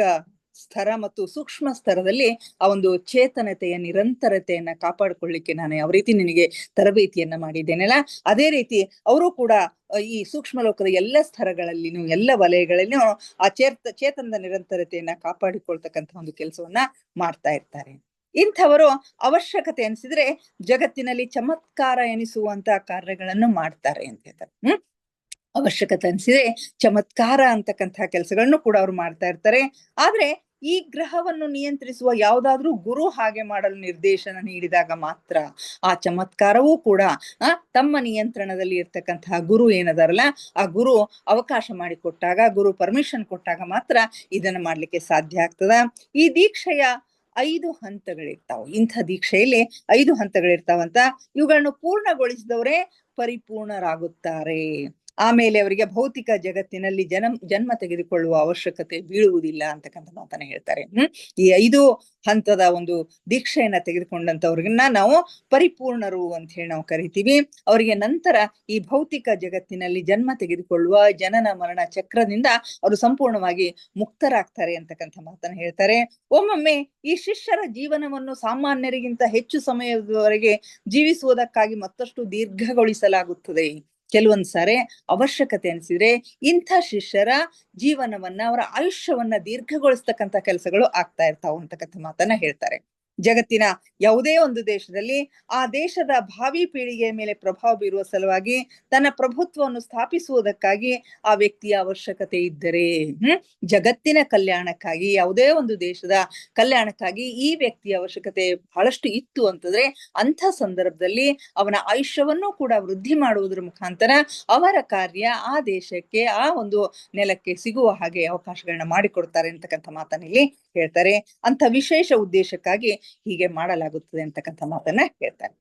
ಸ್ತರ ಮತ್ತು ಸೂಕ್ಷ್ಮ ಸ್ತರದಲ್ಲಿ ಆ ಒಂದು ಚೇತನತೆಯ ನಿರಂತರತೆಯನ್ನ ಕಾಪಾಡಿಕೊಳ್ಳಿಕ್ಕೆ ನಾನು ಯಾವ ರೀತಿ ನಿನಗೆ ತರಬೇತಿಯನ್ನ ಮಾಡಿದ್ದೇನಲ್ಲ, ಅದೇ ರೀತಿ ಅವರು ಕೂಡ ಈ ಸೂಕ್ಷ್ಮ ಲೋಕದ ಎಲ್ಲ ಸ್ತರಗಳಲ್ಲಿನೂ, ಎಲ್ಲ ವಲಯಗಳಲ್ಲಿನೂ ಆ ಚೇತನದ ನಿರಂತರತೆಯನ್ನ ಕಾಪಾಡಿಕೊಳ್ತಕ್ಕಂಥ ಒಂದು ಕೆಲಸವನ್ನ ಮಾಡ್ತಾ ಇರ್ತಾರೆ. ಇಂಥವರು ಅವಶ್ಯಕತೆ ಅನಿಸಿದ್ರೆ ಜಗತ್ತಿನಲ್ಲಿ ಚಮತ್ಕಾರ ಎನಿಸುವಂತ ಕಾರ್ಯಗಳನ್ನು ಮಾಡ್ತಾರೆ ಅಂತ ಹೇಳ್ತಾರೆ. ಅವಶ್ಯಕತೆ ಅನಿಸಿದ್ರೆ ಚಮತ್ಕಾರ ಅಂತಕ್ಕಂತಹ ಕೆಲಸಗಳನ್ನು ಕೂಡ ಅವ್ರು ಮಾಡ್ತಾ ಇರ್ತಾರೆ. ಆದ್ರೆ ಈ ಗ್ರಹವನ್ನು ನಿಯಂತ್ರಿಸುವ ಯಾವುದಾದ್ರೂ ಗುರು ಹಾಗೆ ಮಾಡಲು ನಿರ್ದೇಶನ ನೀಡಿದಾಗ ಮಾತ್ರ ಆ ಚಮತ್ಕಾರವೂ ಕೂಡ ತಮ್ಮ ನಿಯಂತ್ರಣದಲ್ಲಿ ಇರ್ತಕ್ಕಂತಹ ಗುರು ಏನದಾರಲ್ಲ ಆ ಗುರು ಅವಕಾಶ ಮಾಡಿಕೊಟ್ಟಾಗ, ಗುರು ಪರ್ಮಿಷನ್ ಕೊಟ್ಟಾಗ ಮಾತ್ರ ಇದನ್ನ ಮಾಡ್ಲಿಕ್ಕೆ ಸಾಧ್ಯ ಆಗ್ತದ. ಈ ದೀಕ್ಷೆಯ 5 ಹಂತಗಳಿರ್ತಾವ. ಇಂಥ ದೀಕ್ಷೆಯಲ್ಲಿ 5 ಹಂತಗಳಿರ್ತಾವಂತ. ಇವುಗಳನ್ನು ಪೂರ್ಣಗೊಳಿಸಿದವರೇ ಪರಿಪೂರ್ಣರಾಗುತ್ತಾರೆ. ಆಮೇಲೆ ಅವರಿಗೆ ಭೌತಿಕ ಜಗತ್ತಿನಲ್ಲಿ ಜನ್ಮ ತೆಗೆದುಕೊಳ್ಳುವ ಅವಶ್ಯಕತೆ ಬೀಳುವುದಿಲ್ಲ ಅಂತಕ್ಕಂಥ ಮಾತನ್ನ ಹೇಳ್ತಾರೆ. ಈ 5 ಹಂತದ ಒಂದು ದೀಕ್ಷೆಯನ್ನ ತೆಗೆದುಕೊಂಡಂತವ್ರನ್ನ ನಾವು ಪರಿಪೂರ್ಣರು ಅಂತ ಹೇಳಿ ನಾವು ಕರಿತೀವಿ. ಅವರಿಗೆ ನಂತರ ಈ ಭೌತಿಕ ಜಗತ್ತಿನಲ್ಲಿ ಜನ್ಮ ತೆಗೆದುಕೊಳ್ಳುವ ಜನನ ಮರಣ ಚಕ್ರದಿಂದ ಅವರು ಸಂಪೂರ್ಣವಾಗಿ ಮುಕ್ತರಾಗ್ತಾರೆ ಅಂತಕ್ಕಂಥ ಮಾತನ್ನ ಹೇಳ್ತಾರೆ. ಒಮ್ಮೊಮ್ಮೆ ಈ ಶಿಷ್ಯರ ಜೀವನವನ್ನು ಸಾಮಾನ್ಯರಿಗಿಂತ ಹೆಚ್ಚು ಸಮಯದವರೆಗೆ ಜೀವಿಸುವುದಕ್ಕಾಗಿ ಮತ್ತಷ್ಟು ದೀರ್ಘಗೊಳಿಸಲಾಗುತ್ತದೆ. ಕೆಲವೊಂದ್ ಸಾರಿ ಅವಶ್ಯಕತೆ ಅನಿಸಿದ್ರೆ ಇಂಥ ಶಿಷ್ಯರ ಜೀವನವನ್ನ, ಅವರ ಆಯುಷ್ಯವನ್ನ ದೀರ್ಘಗೊಳಿಸ್ತಕ್ಕಂಥ ಕೆಲಸಗಳು ಆಗ್ತಾ ಇರ್ತಾವ ಅಂತಕ್ಕಂಥ ಮಾತನ್ನ ಹೇಳ್ತಾರೆ. ಜಗತ್ತಿನ ಯಾವುದೇ ಒಂದು ದೇಶದಲ್ಲಿ ಆ ದೇಶದ ಭಾವಿ ಪೀಳಿಗೆಯ ಮೇಲೆ ಪ್ರಭಾವ ಬೀರುವ ಸಲುವಾಗಿ ತನ್ನ ಪ್ರಭುತ್ವವನ್ನು ಸ್ಥಾಪಿಸುವುದಕ್ಕಾಗಿ ಆ ವ್ಯಕ್ತಿಯ ಅವಶ್ಯಕತೆ ಇದ್ದರೆ, ಜಗತ್ತಿನ ಕಲ್ಯಾಣಕ್ಕಾಗಿ, ಯಾವುದೇ ಒಂದು ದೇಶದ ಕಲ್ಯಾಣಕ್ಕಾಗಿ ಈ ವ್ಯಕ್ತಿಯ ಅವಶ್ಯಕತೆ ಬಹಳಷ್ಟು ಇತ್ತು ಅಂತಂದ್ರೆ ಅಂಥ ಸಂದರ್ಭದಲ್ಲಿ ಅವನ ಆಯುಷ್ಯವನ್ನು ಕೂಡ ವೃದ್ಧಿ ಮಾಡುವುದರ ಮುಖಾಂತರ ಅವರ ಕಾರ್ಯ ಆ ದೇಶಕ್ಕೆ, ಆ ಒಂದು ನೆಲಕ್ಕೆ ಸಿಗುವ ಹಾಗೆ ಅವಕಾಶಗಳನ್ನ ಮಾಡಿಕೊಡ್ತಾರೆ ಅಂತಕ್ಕಂಥ ಮಾತನ್ನ ಇಲ್ಲಿ ಹೇಳ್ತಾರೆ. ಅಂತ ವಿಶೇಷ ಉದ್ದೇಶಕ್ಕಾಗಿ ಹೀಗೆ ಮಾಡಲಾಗುತ್ತದೆ ಅಂತಕ್ಕಂಥ ಮಾತನ್ನ ಹೇಳ್ತಾರೆ.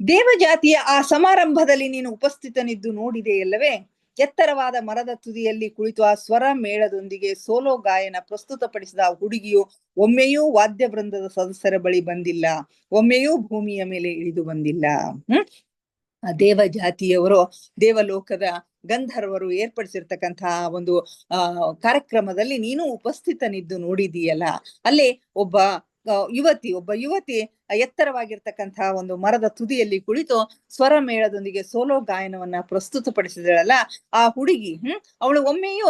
ದೇವಜಾತಿಯ ಆ ಸಮಾರಂಭದಲ್ಲಿ ನೀನು ಉಪಸ್ಥಿತನಿದ್ದು ನೋಡಿದೆಯಲ್ಲವೇ? ಎತ್ತರವಾದ ಮರದ ತುದಿಯಲ್ಲಿ ಕುಳಿತು ಆ ಸ್ವರ ಮೇಳದೊಂದಿಗೆ ಸೋಲೋ ಗಾಯನ ಪ್ರಸ್ತುತಪಡಿಸಿದ ಆ ಹುಡುಗಿಯು ಒಮ್ಮೆಯೂ ವಾದ್ಯ ವೃಂದದ ಸದಸ್ಯರ ಬಳಿ ಬಂದಿಲ್ಲ, ಒಮ್ಮೆಯೂ ಭೂಮಿಯ ಮೇಲೆ ಇಳಿದು ಬಂದಿಲ್ಲ. ಆ ದೇವಜಾತಿಯವರು, ದೇವಲೋಕದ ಗಂಧರ್ವರು ಏರ್ಪಡಿಸಿರ್ತಕ್ಕಂತಹ ಒಂದು ಕಾರ್ಯಕ್ರಮದಲ್ಲಿ ನೀನು ಉಪಸ್ಥಿತನಿದ್ದು ನೋಡಿದೀಯಲ್ಲ, ಅಲ್ಲಿ ಒಬ್ಬ ಯುವತಿ ಎತ್ತರವಾಗಿರ್ತಕ್ಕಂತಹ ಒಂದು ಮರದ ತುದಿಯಲ್ಲಿ ಕುಳಿತು ಸ್ವರ ಮೇಳದೊಂದಿಗೆ ಸೋಲೋ ಗಾಯನವನ್ನ ಪ್ರಸ್ತುತಪಡಿಸಿದಳಲ್ಲ, ಆ ಹುಡುಗಿ ಅವಳು ಒಮ್ಮೆಯೂ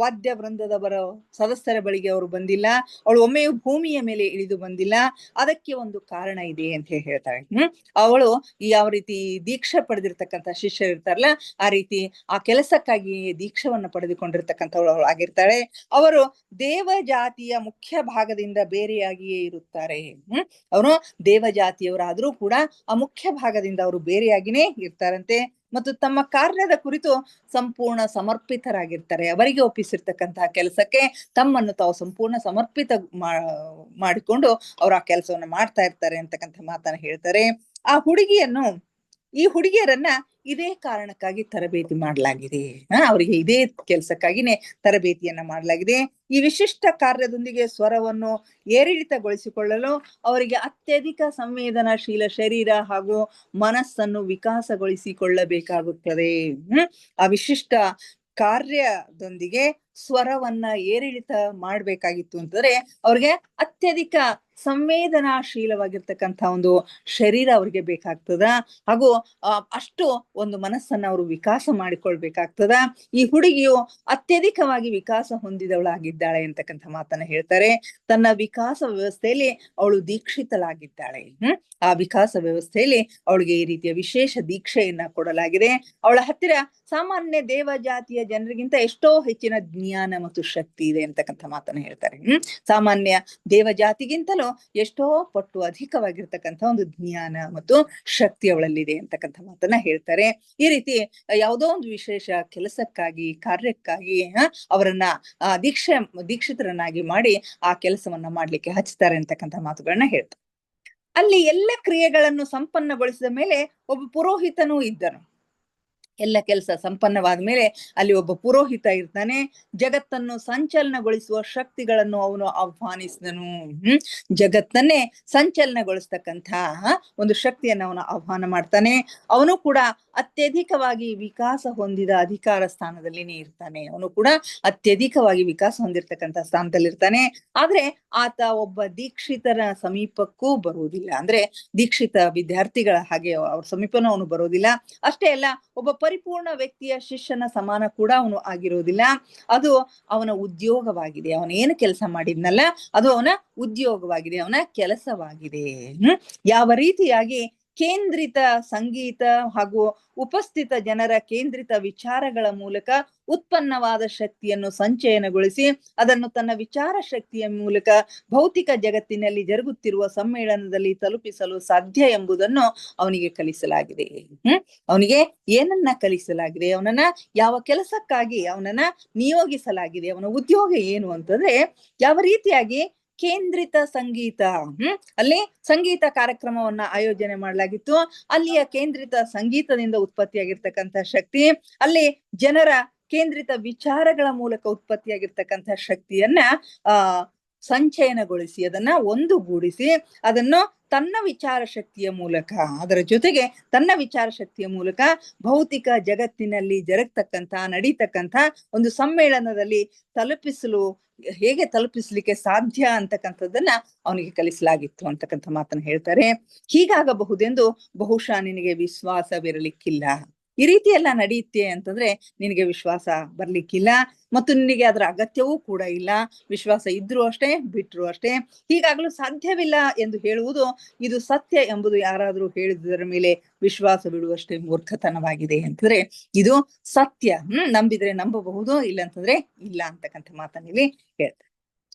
ವಾದ್ಯ ವೃಂದದವರ ಸದಸ್ಯರ ಬಳಿಗೆ ಅವರು ಬಂದಿಲ್ಲ, ಅವಳು ಒಮ್ಮೆಯೂ ಭೂಮಿಯ ಮೇಲೆ ಇಳಿದು ಬಂದಿಲ್ಲ. ಅದಕ್ಕೆ ಒಂದು ಕಾರಣ ಇದೆ ಅಂತ ಹೇಳ್ತಾಳೆ. ಅವಳು ಯಾವ ರೀತಿ ದೀಕ್ಷೆ ಪಡೆದಿರ್ತಕ್ಕಂಥ ಶಿಷ್ಯರು ಇರ್ತಾರಲ್ಲ, ಆ ರೀತಿ ಆ ಕೆಲಸಕ್ಕಾಗಿ ದೀಕ್ಷೆವನ್ನ ಪಡೆದುಕೊಂಡಿರ್ತಕ್ಕಂಥವಳು ಆಗಿರ್ತಾಳೆ. ಅವರು ದೇವ ಜಾತಿಯ ಮುಖ್ಯ ಭಾಗದಿಂದ ಬೇರೆಯಾಗಿಯೇ ಇರುತ್ತಾರೆ. ಅವರು ಅವನು ದೇವಜಾತಿಯವರಾದ್ರೂ ಕೂಡ ಆ ಮುಖ್ಯ ಭಾಗದಿಂದ ಅವರು ಬೇರೆಯಾಗಿನೇ ಇರ್ತಾರಂತೆ ಮತ್ತು ತಮ್ಮ ಕಾರ್ಯದ ಕುರಿತು ಸಂಪೂರ್ಣ ಸಮರ್ಪಿತರಾಗಿರ್ತಾರೆ. ಅವರಿಗೆ ಒಪ್ಪಿಸಿರ್ತಕ್ಕಂತಹ ಕೆಲಸಕ್ಕೆ ತಮ್ಮನ್ನು ತಾವು ಸಂಪೂರ್ಣ ಸಮರ್ಪಿತ ಮಾಡಿಕೊಂಡು ಅವ್ರು ಆ ಕೆಲಸವನ್ನು ಮಾಡ್ತಾ ಇರ್ತಾರೆ ಅಂತಕ್ಕಂಥ ಮಾತನ್ನ ಹೇಳ್ತಾರೆ. ಈ ಹುಡುಗಿಯರನ್ನ ಇದೇ ಕಾರಣಕ್ಕಾಗಿ ತರಬೇತಿ ಮಾಡಲಾಗಿದೆ. ಅವರಿಗೆ ಇದೇ ಕೆಲಸಕ್ಕಾಗಿನೇ ತರಬೇತಿಯನ್ನ ಮಾಡಲಾಗಿದೆ. ಈ ವಿಶಿಷ್ಟ ಕಾರ್ಯದೊಂದಿಗೆ ಸ್ವರವನ್ನು ಏರಿಳಿತಗೊಳಿಸಿಕೊಳ್ಳಲು ಅವರಿಗೆ ಅತ್ಯಧಿಕ ಸಂವೇದನಾಶೀಲ ಶರೀರ ಹಾಗೂ ಮನಸ್ಸನ್ನು ವಿಕಾಸಗೊಳಿಸಿಕೊಳ್ಳಬೇಕಾಗುತ್ತದೆ. ಆ ವಿಶಿಷ್ಟ ಕಾರ್ಯದೊಂದಿಗೆ ಸ್ವರವನ್ನ ಏರಿಳಿತ ಮಾಡ್ಬೇಕಾಗಿತ್ತು ಅಂತಂದ್ರೆ ಅವ್ರಿಗೆ ಅತ್ಯಧಿಕ ಸಂವೇದನಾಶೀಲವಾಗಿರ್ತಕ್ಕಂಥ ಒಂದು ಶರೀರ ಅವ್ರಿಗೆ ಬೇಕಾಗ್ತದ, ಹಾಗೂ ಅಷ್ಟು ಒಂದು ಮನಸ್ಸನ್ನ ಅವರು ವಿಕಾಸ ಮಾಡಿಕೊಳ್ಬೇಕಾಗ್ತದ. ಈ ಹುಡುಗಿಯು ಅತ್ಯಧಿಕವಾಗಿ ವಿಕಾಸ ಹೊಂದಿದವಳಾಗಿದ್ದಾಳೆ ಅಂತಕ್ಕಂಥ ಮಾತನ್ನ ಹೇಳ್ತಾರೆ. ತನ್ನ ವಿಕಾಸ ವ್ಯವಸ್ಥೆಯಲ್ಲಿ ಅವಳು ದೀಕ್ಷಿತಳಾಗಿದ್ದಾಳೆ. ಆ ವಿಕಾಸ ವ್ಯವಸ್ಥೆಯಲ್ಲಿ ಅವಳಿಗೆ ಈ ರೀತಿಯ ವಿಶೇಷ ದೀಕ್ಷೆಯನ್ನ ಕೊಡಲಾಗಿದೆ. ಅವಳ ಹತ್ತಿರ ಸಾಮಾನ್ಯ ದೇವ ಜಾತಿಯ ಜನರಿಗಿಂತ ಎಷ್ಟೋ ಹೆಚ್ಚಿನ ಜ್ಞಾನ ಮತ್ತು ಶಕ್ತಿ ಇದೆ ಅಂತಕ್ಕಂಥ ಮಾತನ್ನ ಹೇಳ್ತಾರೆ. ಸಾಮಾನ್ಯ ದೇವ ಜಾತಿಗಿಂತಲೂ ಎಷ್ಟೋ ಪಟ್ಟು ಅಧಿಕವಾಗಿರ್ತಕ್ಕಂಥ ಒಂದು ಜ್ಞಾನ ಮತ್ತು ಶಕ್ತಿ ಅವಳಲ್ಲಿದೆ ಅಂತಕ್ಕಂಥ ಮಾತನ್ನ ಹೇಳ್ತಾರೆ. ಈ ರೀತಿ ಯಾವುದೋ ಒಂದು ವಿಶೇಷ ಕೆಲಸಕ್ಕಾಗಿ ಕಾರ್ಯಕ್ಕಾಗಿ ಅವರನ್ನ ದೀಕ್ಷಿತರನ್ನಾಗಿ ಮಾಡಿ ಆ ಕೆಲಸವನ್ನ ಮಾಡ್ಲಿಕ್ಕೆ ಹಚ್ತಾರೆ ಅಂತಕ್ಕಂಥ ಮಾತುಗಳನ್ನ ಹೇಳ್ತಾರೆ. ಅಲ್ಲಿ ಎಲ್ಲ ಕ್ರಿಯೆಗಳನ್ನು ಸಂಪನ್ನಗೊಳಿಸಿದ ಮೇಲೆ ಒಬ್ಬ ಪುರೋಹಿತನೂ ಇದ್ದನು. ಎಲ್ಲ ಕೆಲಸ ಸಂಪನ್ನವಾದ ಮೇಲೆ ಅಲ್ಲಿ ಒಬ್ಬ ಪುರೋಹಿತ ಇರ್ತಾನೆ. ಜಗತ್ತನ್ನು ಸಂಚಲನಗೊಳಿಸುವ ಶಕ್ತಿಗಳನ್ನು ಅವನು ಆಹ್ವಾನಿಸಿದನು. ಜಗತ್ತನ್ನೇ ಸಂಚಲನಗೊಳಿಸ್ತಕ್ಕಂಥ ಒಂದು ಶಕ್ತಿಯನ್ನು ಅವನು ಆಹ್ವಾನ ಮಾಡ್ತಾನೆ. ಅವನು ಕೂಡ ಅತ್ಯಧಿಕವಾಗಿ ವಿಕಾಸ ಹೊಂದಿದ ಅಧಿಕಾರ ಸ್ಥಾನದಲ್ಲಿನೇ ಇರ್ತಾನೆ. ಅವನು ಕೂಡ ಅತ್ಯಧಿಕವಾಗಿ ವಿಕಾಸ ಹೊಂದಿರ್ತಕ್ಕಂಥ ಸ್ಥಾನದಲ್ಲಿರ್ತಾನೆ. ಆದ್ರೆ ಆತ ಒಬ್ಬ ದೀಕ್ಷಿತರ ಸಮೀಪಕ್ಕೂ ಬರುವುದಿಲ್ಲ. ಅಂದ್ರೆ ದೀಕ್ಷಿತ ವಿದ್ಯಾರ್ಥಿಗಳ ಹಾಗೆ ಅವ್ರ ಸಮೀಪನೂ ಅವನು ಬರೋದಿಲ್ಲ. ಅಷ್ಟೇ ಅಲ್ಲ, ಒಬ್ಬ ಪರಿಪೂರ್ಣ ವ್ಯಕ್ತಿಯ ಶಿಷ್ಯನ ಸಮಾನ ಕೂಡ ಅವನು ಆಗಿರೋದಿಲ್ಲ. ಅದು ಅವನ ಉದ್ಯೋಗವಾಗಿದೆ. ಅವನ ಏನು ಕೆಲಸ ಮಾಡಿದ್ನಲ್ಲ ಅದು ಅವನ ಉದ್ಯೋಗವಾಗಿದೆ, ಅವನ ಕೆಲಸವಾಗಿದೆ. ಯಾವ ರೀತಿಯಾಗಿ ಕೇಂದ್ರಿತ ಸಂಗೀತ ಹಾಗೂ ಉಪಸ್ಥಿತ ಜನರ ಕೇಂದ್ರಿತ ವಿಚಾರಗಳ ಮೂಲಕ ಉತ್ಪನ್ನವಾದ ಶಕ್ತಿಯನ್ನು ಸಂಚಯನಗೊಳಿಸಿ ಅದನ್ನು ತನ್ನ ವಿಚಾರ ಶಕ್ತಿಯ ಮೂಲಕ ಭೌತಿಕ ಜಗತ್ತಿನಲ್ಲಿ ಜರುಗುತ್ತಿರುವ ಸಮ್ಮೇಳನದಲ್ಲಿ ತಲುಪಿಸಲು ಸಾಧ್ಯ ಎಂಬುದನ್ನು ಅವನಿಗೆ ಕಲಿಸಲಾಗಿದೆ. ಅವನಿಗೆ ಏನನ್ನ ಕಲಿಸಲಾಗಿದೆ, ಅವನನ್ನ ಯಾವ ಕೆಲಸಕ್ಕಾಗಿ ಅವನನ್ನ ನಿಯೋಗಿಸಲಾಗಿದೆ, ಅವನ ಉದ್ಯೋಗ ಏನು ಅಂತಂದ್ರೆ ಯಾವ ರೀತಿಯಾಗಿ ಕೇಂದ್ರಿತ ಸಂಗೀತ, ಅಲ್ಲಿ ಸಂಗೀತ ಕಾರ್ಯಕ್ರಮವನ್ನ ಆಯೋಜನೆ ಮಾಡಲಾಗಿತ್ತು. ಅಲ್ಲಿಯ ಕೇಂದ್ರಿತ ಸಂಗೀತದಿಂದ ಉತ್ಪತ್ತಿಯಾಗಿರ್ತಕ್ಕಂಥ ಶಕ್ತಿ, ಅಲ್ಲಿ ಜನರ ಕೇಂದ್ರಿತ ವಿಚಾರಗಳ ಮೂಲಕ ಉತ್ಪತ್ತಿಯಾಗಿರ್ತಕ್ಕಂಥ ಶಕ್ತಿಯನ್ನ ಸಂಚಯನಗೊಳಿಸಿ ಅದನ್ನ ಒಂದುಗೂಡಿಸಿ ಅದನ್ನು ತನ್ನ ವಿಚಾರ ಶಕ್ತಿಯ ಮೂಲಕ, ಅದರ ಜೊತೆಗೆ ತನ್ನ ವಿಚಾರ ಶಕ್ತಿಯ ಮೂಲಕ ಭೌತಿಕ ಜಗತ್ತಿನಲ್ಲಿ ನಡೀತಕ್ಕಂಥ ಒಂದು ಸಮ್ಮೇಳನದಲ್ಲಿ ಹೇಗೆ ತಲುಪಿಸ್ಲಿಕ್ಕೆ ಸಾಧ್ಯ ಅಂತಕ್ಕಂಥದ್ದನ್ನ ಅವನಿಗೆ ಕಲಿಸಲಾಗಿತ್ತು ಅಂತಕ್ಕಂಥ ಮಾತನ್ನ ಹೇಳ್ತಾರೆ. ಹೀಗಾಗಬಹುದೆಂದು ಬಹುಶಃ ನಿನಗೆ ವಿಶ್ವಾಸವಿರಲಿಕ್ಕಿಲ್ಲ. ಈ ರೀತಿ ಎಲ್ಲ ನಡೆಯುತ್ತೆ ಅಂತಂದ್ರೆ ನಿನಗೆ ವಿಶ್ವಾಸ ಬರ್ಲಿಕ್ಕಿಲ್ಲ ಮತ್ತು ನಿನಗೆ ಅದರ ಅಗತ್ಯವೂ ಕೂಡ ಇಲ್ಲ. ವಿಶ್ವಾಸ ಇದ್ರೂ ಅಷ್ಟೇ, ಬಿಟ್ರು ಅಷ್ಟೇ. ಹೀಗಾಗಲೂ ಸಾಧ್ಯವಿಲ್ಲ ಎಂದು ಹೇಳುವುದು ಇದು ಸತ್ಯ ಎಂಬುದು ಯಾರಾದ್ರೂ ಹೇಳಿದುದರ ಮೇಲೆ ವಿಶ್ವಾಸ ಬಿಡುವಷ್ಟೇ ಮೂರ್ಖತನವಾಗಿದೆ ಅಂತಂದ್ರೆ ಇದು ಸತ್ಯ. ನಂಬಿದ್ರೆ ನಂಬಬಹುದು, ಇಲ್ಲ ಅಂತಂದ್ರೆ ಇಲ್ಲ ಅಂತಕ್ಕಂಥ ಮಾತನ್ನ ಇಲ್ಲಿ ಹೇಳ್ತಾರೆ.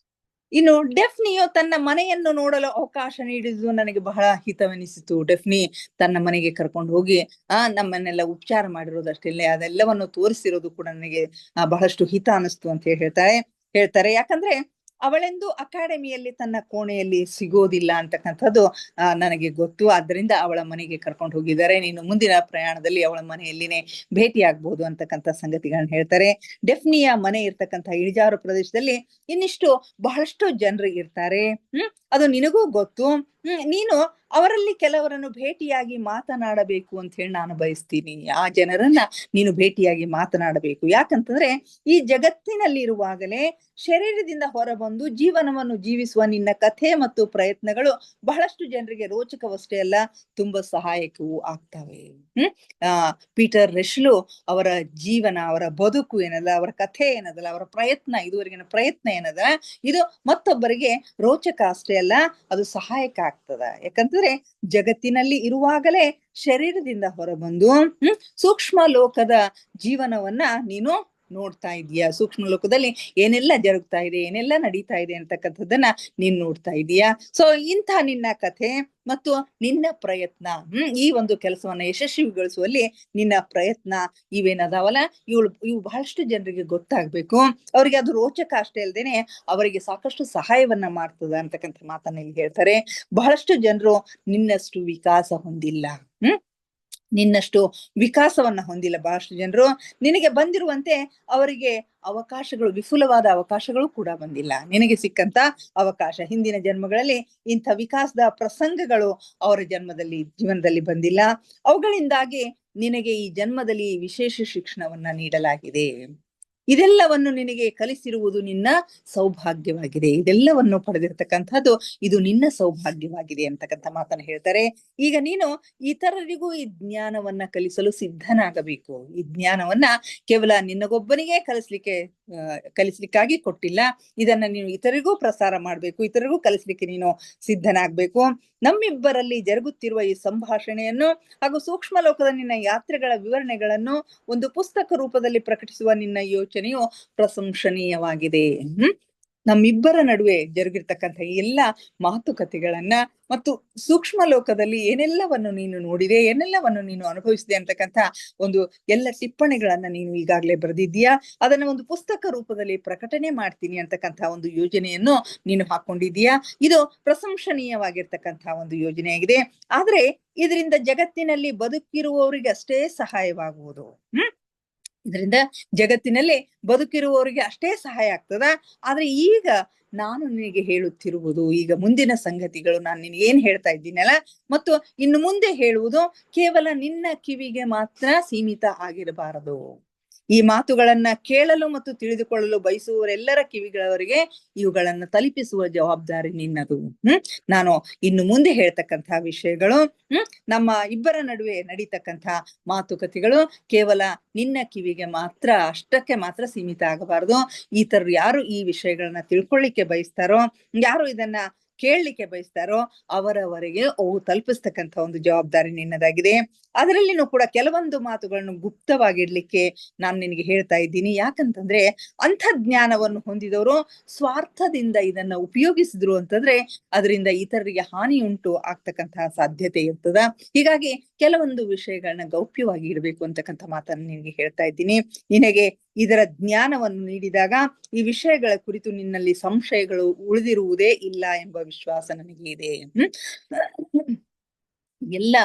ಇನ್ನು ಡೆಫ್ನಿಯು ತನ್ನ ಮನೆಯನ್ನು ನೋಡಲು ಅವಕಾಶ ನೀಡಿದ್ದು ನನಗೆ ಬಹಳ ಹಿತವೆನಿಸಿತು. ಡೆಫ್ನಿ ತನ್ನ ಮನೆಗೆ ಕರ್ಕೊಂಡು ಹೋಗಿ ನಮ್ಮನ್ನೆಲ್ಲ ಉಪಚಾರ ಮಾಡಿರೋದಷ್ಟೇ ಅದೆಲ್ಲವನ್ನು ತೋರಿಸಿರೋದು ಕೂಡ ನನಗೆ ಬಹಳಷ್ಟು ಹಿತ ಅನಿಸ್ತು ಅಂತ ಹೇಳ್ತಾರೆ. ಯಾಕಂದ್ರೆ ಅವಳೆಂದು ಅಕಾಡೆಮಿಯಲ್ಲಿ ತನ್ನ ಕೋಣೆಯಲ್ಲಿ ಸಿಗೋದಿಲ್ಲ ಅಂತಕ್ಕಂಥದ್ದು ನನಗೆ ಗೊತ್ತು. ಆದ್ದರಿಂದ ಅವಳ ಮನೆಗೆ ಕರ್ಕೊಂಡು ಹೋಗಿದ್ದಾರೆ. ನೀನು ಮುಂದಿನ ಪ್ರಯಾಣದಲ್ಲಿ ಅವಳ ಮನೆಯಲ್ಲಿನೇ ಭೇಟಿ ಆಗ್ಬಹುದು ಅಂತಕ್ಕಂಥ ಸಂಗತಿಗಳನ್ನ ಹೇಳ್ತಾರೆ. ಡೆಫ್ನಿಯ ಮನೆ ಇರ್ತಕ್ಕಂಥ ಇಳಿಜಾರು ಪ್ರದೇಶದಲ್ಲಿ ಇನ್ನಿಷ್ಟು ಬಹಳಷ್ಟು ಜನರು ಇರ್ತಾರೆ. ಅದು ನಿನಗೂ ಗೊತ್ತು. ನೀನು ಅವರಲ್ಲಿ ಕೆಲವರನ್ನು ಭೇಟಿಯಾಗಿ ಮಾತನಾಡಬೇಕು ಅಂತ ಹೇಳಿ ನಾನು ಬಯಸ್ತೀನಿ. ಆ ಜನರನ್ನ ನೀನು ಭೇಟಿಯಾಗಿ ಮಾತನಾಡಬೇಕು. ಯಾಕಂತಂದ್ರೆ ಈ ಜಗತ್ತಿನಲ್ಲಿರುವಾಗಲೇ ಶರೀರದಿಂದ ಹೊರಬಂದು ಜೀವನವನ್ನು ಜೀವಿಸುವ ನಿನ್ನ ಕಥೆ ಮತ್ತು ಪ್ರಯತ್ನಗಳು ಬಹಳಷ್ಟು ಜನರಿಗೆ ರೋಚಕವಷ್ಟೇ ಅಲ್ಲ, ತುಂಬಾ ಸಹಾಯಕವೂ ಆಗ್ತವೆ. ಪೀಟರ್ ರೆಶ್ಲು ಅವರ ಜೀವನ, ಅವರ ಬದುಕು ಏನದ, ಅವರ ಕಥೆ ಏನದಲ್ಲ, ಅವರ ಪ್ರಯತ್ನ, ಇದುವರೆಗಿನ ಪ್ರಯತ್ನ ಏನದ, ಇದು ಮತ್ತೊಬ್ಬರಿಗೆ ರೋಚಕ ಅಷ್ಟೇ ಅಲ್ಲ, ಅದು ಸಹಾಯಕ ಆಗ್ತದ. ಯಾಕಂತಂದ್ರೆ ಜಗತ್ತಿನಲ್ಲಿ ಇರುವಾಗಲೇ ಶರೀರದಿಂದ ಹೊರಬಂದು ಸೂಕ್ಷ್ಮ ಲೋಕದ ಜೀವನವನ್ನ ನೀನು ನೋಡ್ತಾ ಇದೀಯಾ, ಸೂಕ್ಷ್ಮ ಲೋಕದಲ್ಲಿ ಏನೆಲ್ಲ ಜರುಗ್ತಾ ಇದೆ, ಏನೆಲ್ಲ ನಡೀತಾ ಇದೆ ಅಂತಕ್ಕಂಥದ್ದನ್ನ ನೀನ್ ನೋಡ್ತಾ ಇದೀಯಾ. ಸೊ ಇಂಥ ನಿನ್ನ ಕಥೆ ಮತ್ತು ನಿನ್ನ ಪ್ರಯತ್ನ, ಈ ಒಂದು ಕೆಲಸವನ್ನ ಯಶಸ್ವಿಗೊಳಿಸುವಲ್ಲಿ ನಿನ್ನ ಪ್ರಯತ್ನ ಇವೇನದಾವಲ್ಲ, ಇವು ಬಹಳಷ್ಟು ಜನರಿಗೆ ಗೊತ್ತಾಗ್ಬೇಕು. ಅವರಿಗೆ ಅದು ರೋಚಕ ಅಷ್ಟೇ ಅಲ್ದೇನೆ ಅವರಿಗೆ ಸಾಕಷ್ಟು ಸಹಾಯವನ್ನ ಮಾಡ್ತದ ಅಂತಕ್ಕಂಥ ಮಾತನ್ನ ಇಲ್ಲಿ ಹೇಳ್ತಾರೆ. ಬಹಳಷ್ಟು ಜನರು ನಿನ್ನಷ್ಟು ವಿಕಾಸ ಹೊಂದಿಲ್ಲ, ನಿನ್ನಷ್ಟು ವಿಕಾಸವನ್ನ ಹೊಂದಿಲ್ಲ ಬಹಳಷ್ಟು ಜನರು. ನಿನಗೆ ಬಂದಿರುವಂತೆ ಅವರಿಗೆ ಅವಕಾಶಗಳು, ವಿಪುಲವಾದ ಅವಕಾಶಗಳು ಕೂಡ ಬಂದಿಲ್ಲ. ನಿನಗೆ ಸಿಕ್ಕಂತ ಅವಕಾಶ ಹಿಂದಿನ ಜನ್ಮಗಳಲ್ಲಿ ಇಂಥ ವಿಕಾಸದ ಪ್ರಸಂಗಗಳು ಅವರ ಜೀವನದಲ್ಲಿ ಬಂದಿಲ್ಲ. ಅವುಗಳಿಂದಾಗಿ ನಿನಗೆ ಈ ಜನ್ಮದಲ್ಲಿ ವಿಶೇಷ ಶಿಕ್ಷಣವನ್ನ ನೀಡಲಾಗಿದೆ. ಇದೆಲ್ಲವನ್ನು ನಿನಗೆ ಕಲಿಸಿರುವುದು ನಿನ್ನ ಸೌಭಾಗ್ಯವಾಗಿದೆ. ಇದೆಲ್ಲವನ್ನು ಪಡೆದಿರ್ತಕ್ಕಂಥದ್ದು ಇದು ನಿನ್ನ ಸೌಭಾಗ್ಯವಾಗಿದೆ ಅಂತಕ್ಕಂಥ ಮಾತನ್ನ ಹೇಳ್ತಾರೆ. ಈಗ ನೀನು ಇತರರಿಗೂ ಈ ಜ್ಞಾನವನ್ನ ಕಲಿಸಲು ಸಿದ್ಧನಾಗಬೇಕು. ಈ ಜ್ಞಾನವನ್ನ ಕೇವಲ ನಿನ್ನಗೊಬ್ಬನಿಗೆ ಕಲಿಸ್ಲಿಕ್ಕಾಗಿ ಕೊಟ್ಟಿಲ್ಲ, ಇದನ್ನ ನೀನು ಇತರಿಗೂ ಪ್ರಸಾರ ಮಾಡ್ಬೇಕು, ಇತರಿಗೂ ಕಲಿಸ್ಲಿಕ್ಕೆ ನೀನು ಸಿದ್ಧನಾಗ್ಬೇಕು. ನಮ್ಮಿಬ್ಬರಲ್ಲಿ ಜರುಗುತ್ತಿರುವ ಈ ಸಂಭಾಷಣೆಯನ್ನು ಹಾಗೂ ಸೂಕ್ಷ್ಮ ಲೋಕದ ನಿನ್ನ ಯಾತ್ರೆಗಳ ವಿವರಣೆಗಳನ್ನು ಒಂದು ಪುಸ್ತಕ ರೂಪದಲ್ಲಿ ಪ್ರಕಟಿಸುವ ನಿನ್ನ ಯೋಚನೆಯು ಪ್ರಶಂಸನೀಯವಾಗಿದೆ. ನಮ್ಮಿಬ್ಬರ ನಡುವೆ ಜರುಗಿರ್ತಕ್ಕಂಥ ಎಲ್ಲ ಮಾತುಕತೆಗಳನ್ನ ಮತ್ತು ಸೂಕ್ಷ್ಮ ಲೋಕದಲ್ಲಿ ಏನೆಲ್ಲವನ್ನು ನೀನು ನೋಡಿದೆ, ಏನೆಲ್ಲವನ್ನು ನೀನು ಅನುಭವಿಸಿದೆ ಅಂತಕ್ಕಂಥ ಒಂದು ಎಲ್ಲ ಟಿಪ್ಪಣಿಗಳನ್ನ ನೀನು ಈಗಾಗಲೇ ಬರೆದಿದ್ದೀಯಾ. ಅದನ್ನ ಒಂದು ಪುಸ್ತಕ ರೂಪದಲ್ಲಿ ಪ್ರಕಟಣೆ ಮಾಡ್ತೀನಿ ಅಂತಕ್ಕಂಥ ಒಂದು ಯೋಜನೆಯನ್ನು ನೀನು ಹಾಕೊಂಡಿದ್ದೀಯಾ. ಇದು ಪ್ರಶಂಸನೀಯವಾಗಿರ್ತಕ್ಕಂಥ ಒಂದು ಯೋಜನೆಯಾಗಿದೆ. ಆದ್ರೆ ಇದರಿಂದ ಜಗತ್ತಿನಲ್ಲಿ ಬದುಕಿರುವವರಿಗೆ ಅಷ್ಟೇ ಸಹಾಯವಾಗುವುದು. ಇದರಿಂದ ಜಗತ್ತಿನಲ್ಲಿ ಬದುಕಿರುವವರಿಗೆ ಅಷ್ಟೇ ಸಹಾಯ ಆಗ್ತದ. ಆದ್ರೆ ಈಗ ನಾನು ನಿನಗೆ ಹೇಳುತ್ತಿರುವುದು, ಈಗ ಮುಂದಿನ ಸಂಗತಿಗಳು ನಾನು ನಿನಗೆ ಏನ್ ಹೇಳ್ತಾ ಇದ್ದೀನಲ್ಲ ಮತ್ತು ಇನ್ನು ಮುಂದೆ ಹೇಳುವುದು ಕೇವಲ ನಿನ್ನ ಕಿವಿಗೆ ಮಾತ್ರ ಸೀಮಿತ ಆಗಿರಬಾರದು. ಈ ಮಾತುಗಳನ್ನ ಕೇಳಲು ಮತ್ತು ತಿಳಿದುಕೊಳ್ಳಲು ಬಯಸುವವರೆಲ್ಲರ ಕಿವಿಗಳವರೆಗೆ ಇವುಗಳನ್ನ ತಲುಪಿಸುವ ಜವಾಬ್ದಾರಿ ನಿನ್ನದು. ನಾನು ಇನ್ನು ಮುಂದೆ ಹೇಳ್ತಕ್ಕಂಥ ವಿಷಯಗಳು, ನಮ್ಮ ಇಬ್ಬರ ನಡುವೆ ನಡೀತಕ್ಕಂಥ ಮಾತುಕತೆಗಳು ಕೇವಲ ನಿನ್ನ ಕಿವಿಗೆ ಮಾತ್ರ, ಅಷ್ಟಕ್ಕೆ ಮಾತ್ರ ಸೀಮಿತ ಆಗಬಾರದು. ಈತರು ಯಾರು ಈ ವಿಷಯಗಳನ್ನ ತಿಳ್ಕೊಳ್ಳಿಕ್ಕೆ ಬಯಸ್ತಾರೋ, ಯಾರು ಇದನ್ನ ಕೇಳಲಿಕ್ಕೆ ಬಯಸ್ತಾರೋ ಅವರವರೆಗೆ ಅವು ತಲುಪಿಸ್ತಕ್ಕಂಥ ಒಂದು ಜವಾಬ್ದಾರಿ ನಿನ್ನದಾಗಿದೆ. ಅದರಲ್ಲಿನೂ ಕೂಡ ಕೆಲವೊಂದು ಮಾತುಗಳನ್ನು ಗುಪ್ತವಾಗಿಡ್ಲಿಕ್ಕೆ ನಾನು ನಿನಗೆ ಹೇಳ್ತಾ ಇದ್ದೀನಿ. ಯಾಕಂತಂದ್ರೆ ಅಂಥ ಜ್ಞಾನವನ್ನು ಹೊಂದಿದವರು ಸ್ವಾರ್ಥದಿಂದ ಇದನ್ನ ಉಪಯೋಗಿಸಿದ್ರು ಅಂತಂದ್ರೆ ಅದರಿಂದ ಇತರರಿಗೆ ಹಾನಿ ಉಂಟು ಆಗ್ತಕ್ಕಂತಹ ಸಾಧ್ಯತೆ ಇರ್ತದ. ಹೀಗಾಗಿ ಕೆಲವೊಂದು ವಿಷಯಗಳನ್ನ ಗೌಪ್ಯವಾಗಿ ಇಡಬೇಕು ಅಂತಕ್ಕಂಥ ಮಾತನ್ನು ನಿನಗೆ ಹೇಳ್ತಾ ಇದ್ದೀನಿ. ನಿನಗೆ ಇದರ ಜ್ಞಾನವನ್ನು ನೀಡಿದಾಗ ಈ ವಿಷಯಗಳ ಕುರಿತು ನಿನ್ನಲ್ಲಿ ಸಂಶಯಗಳು ಉಳಿದಿರುವುದೇ ಇಲ್ಲ ಎಂಬ ವಿಶ್ವಾಸ ನನಗೆ ಇದೆ. ಎಲ್ಲ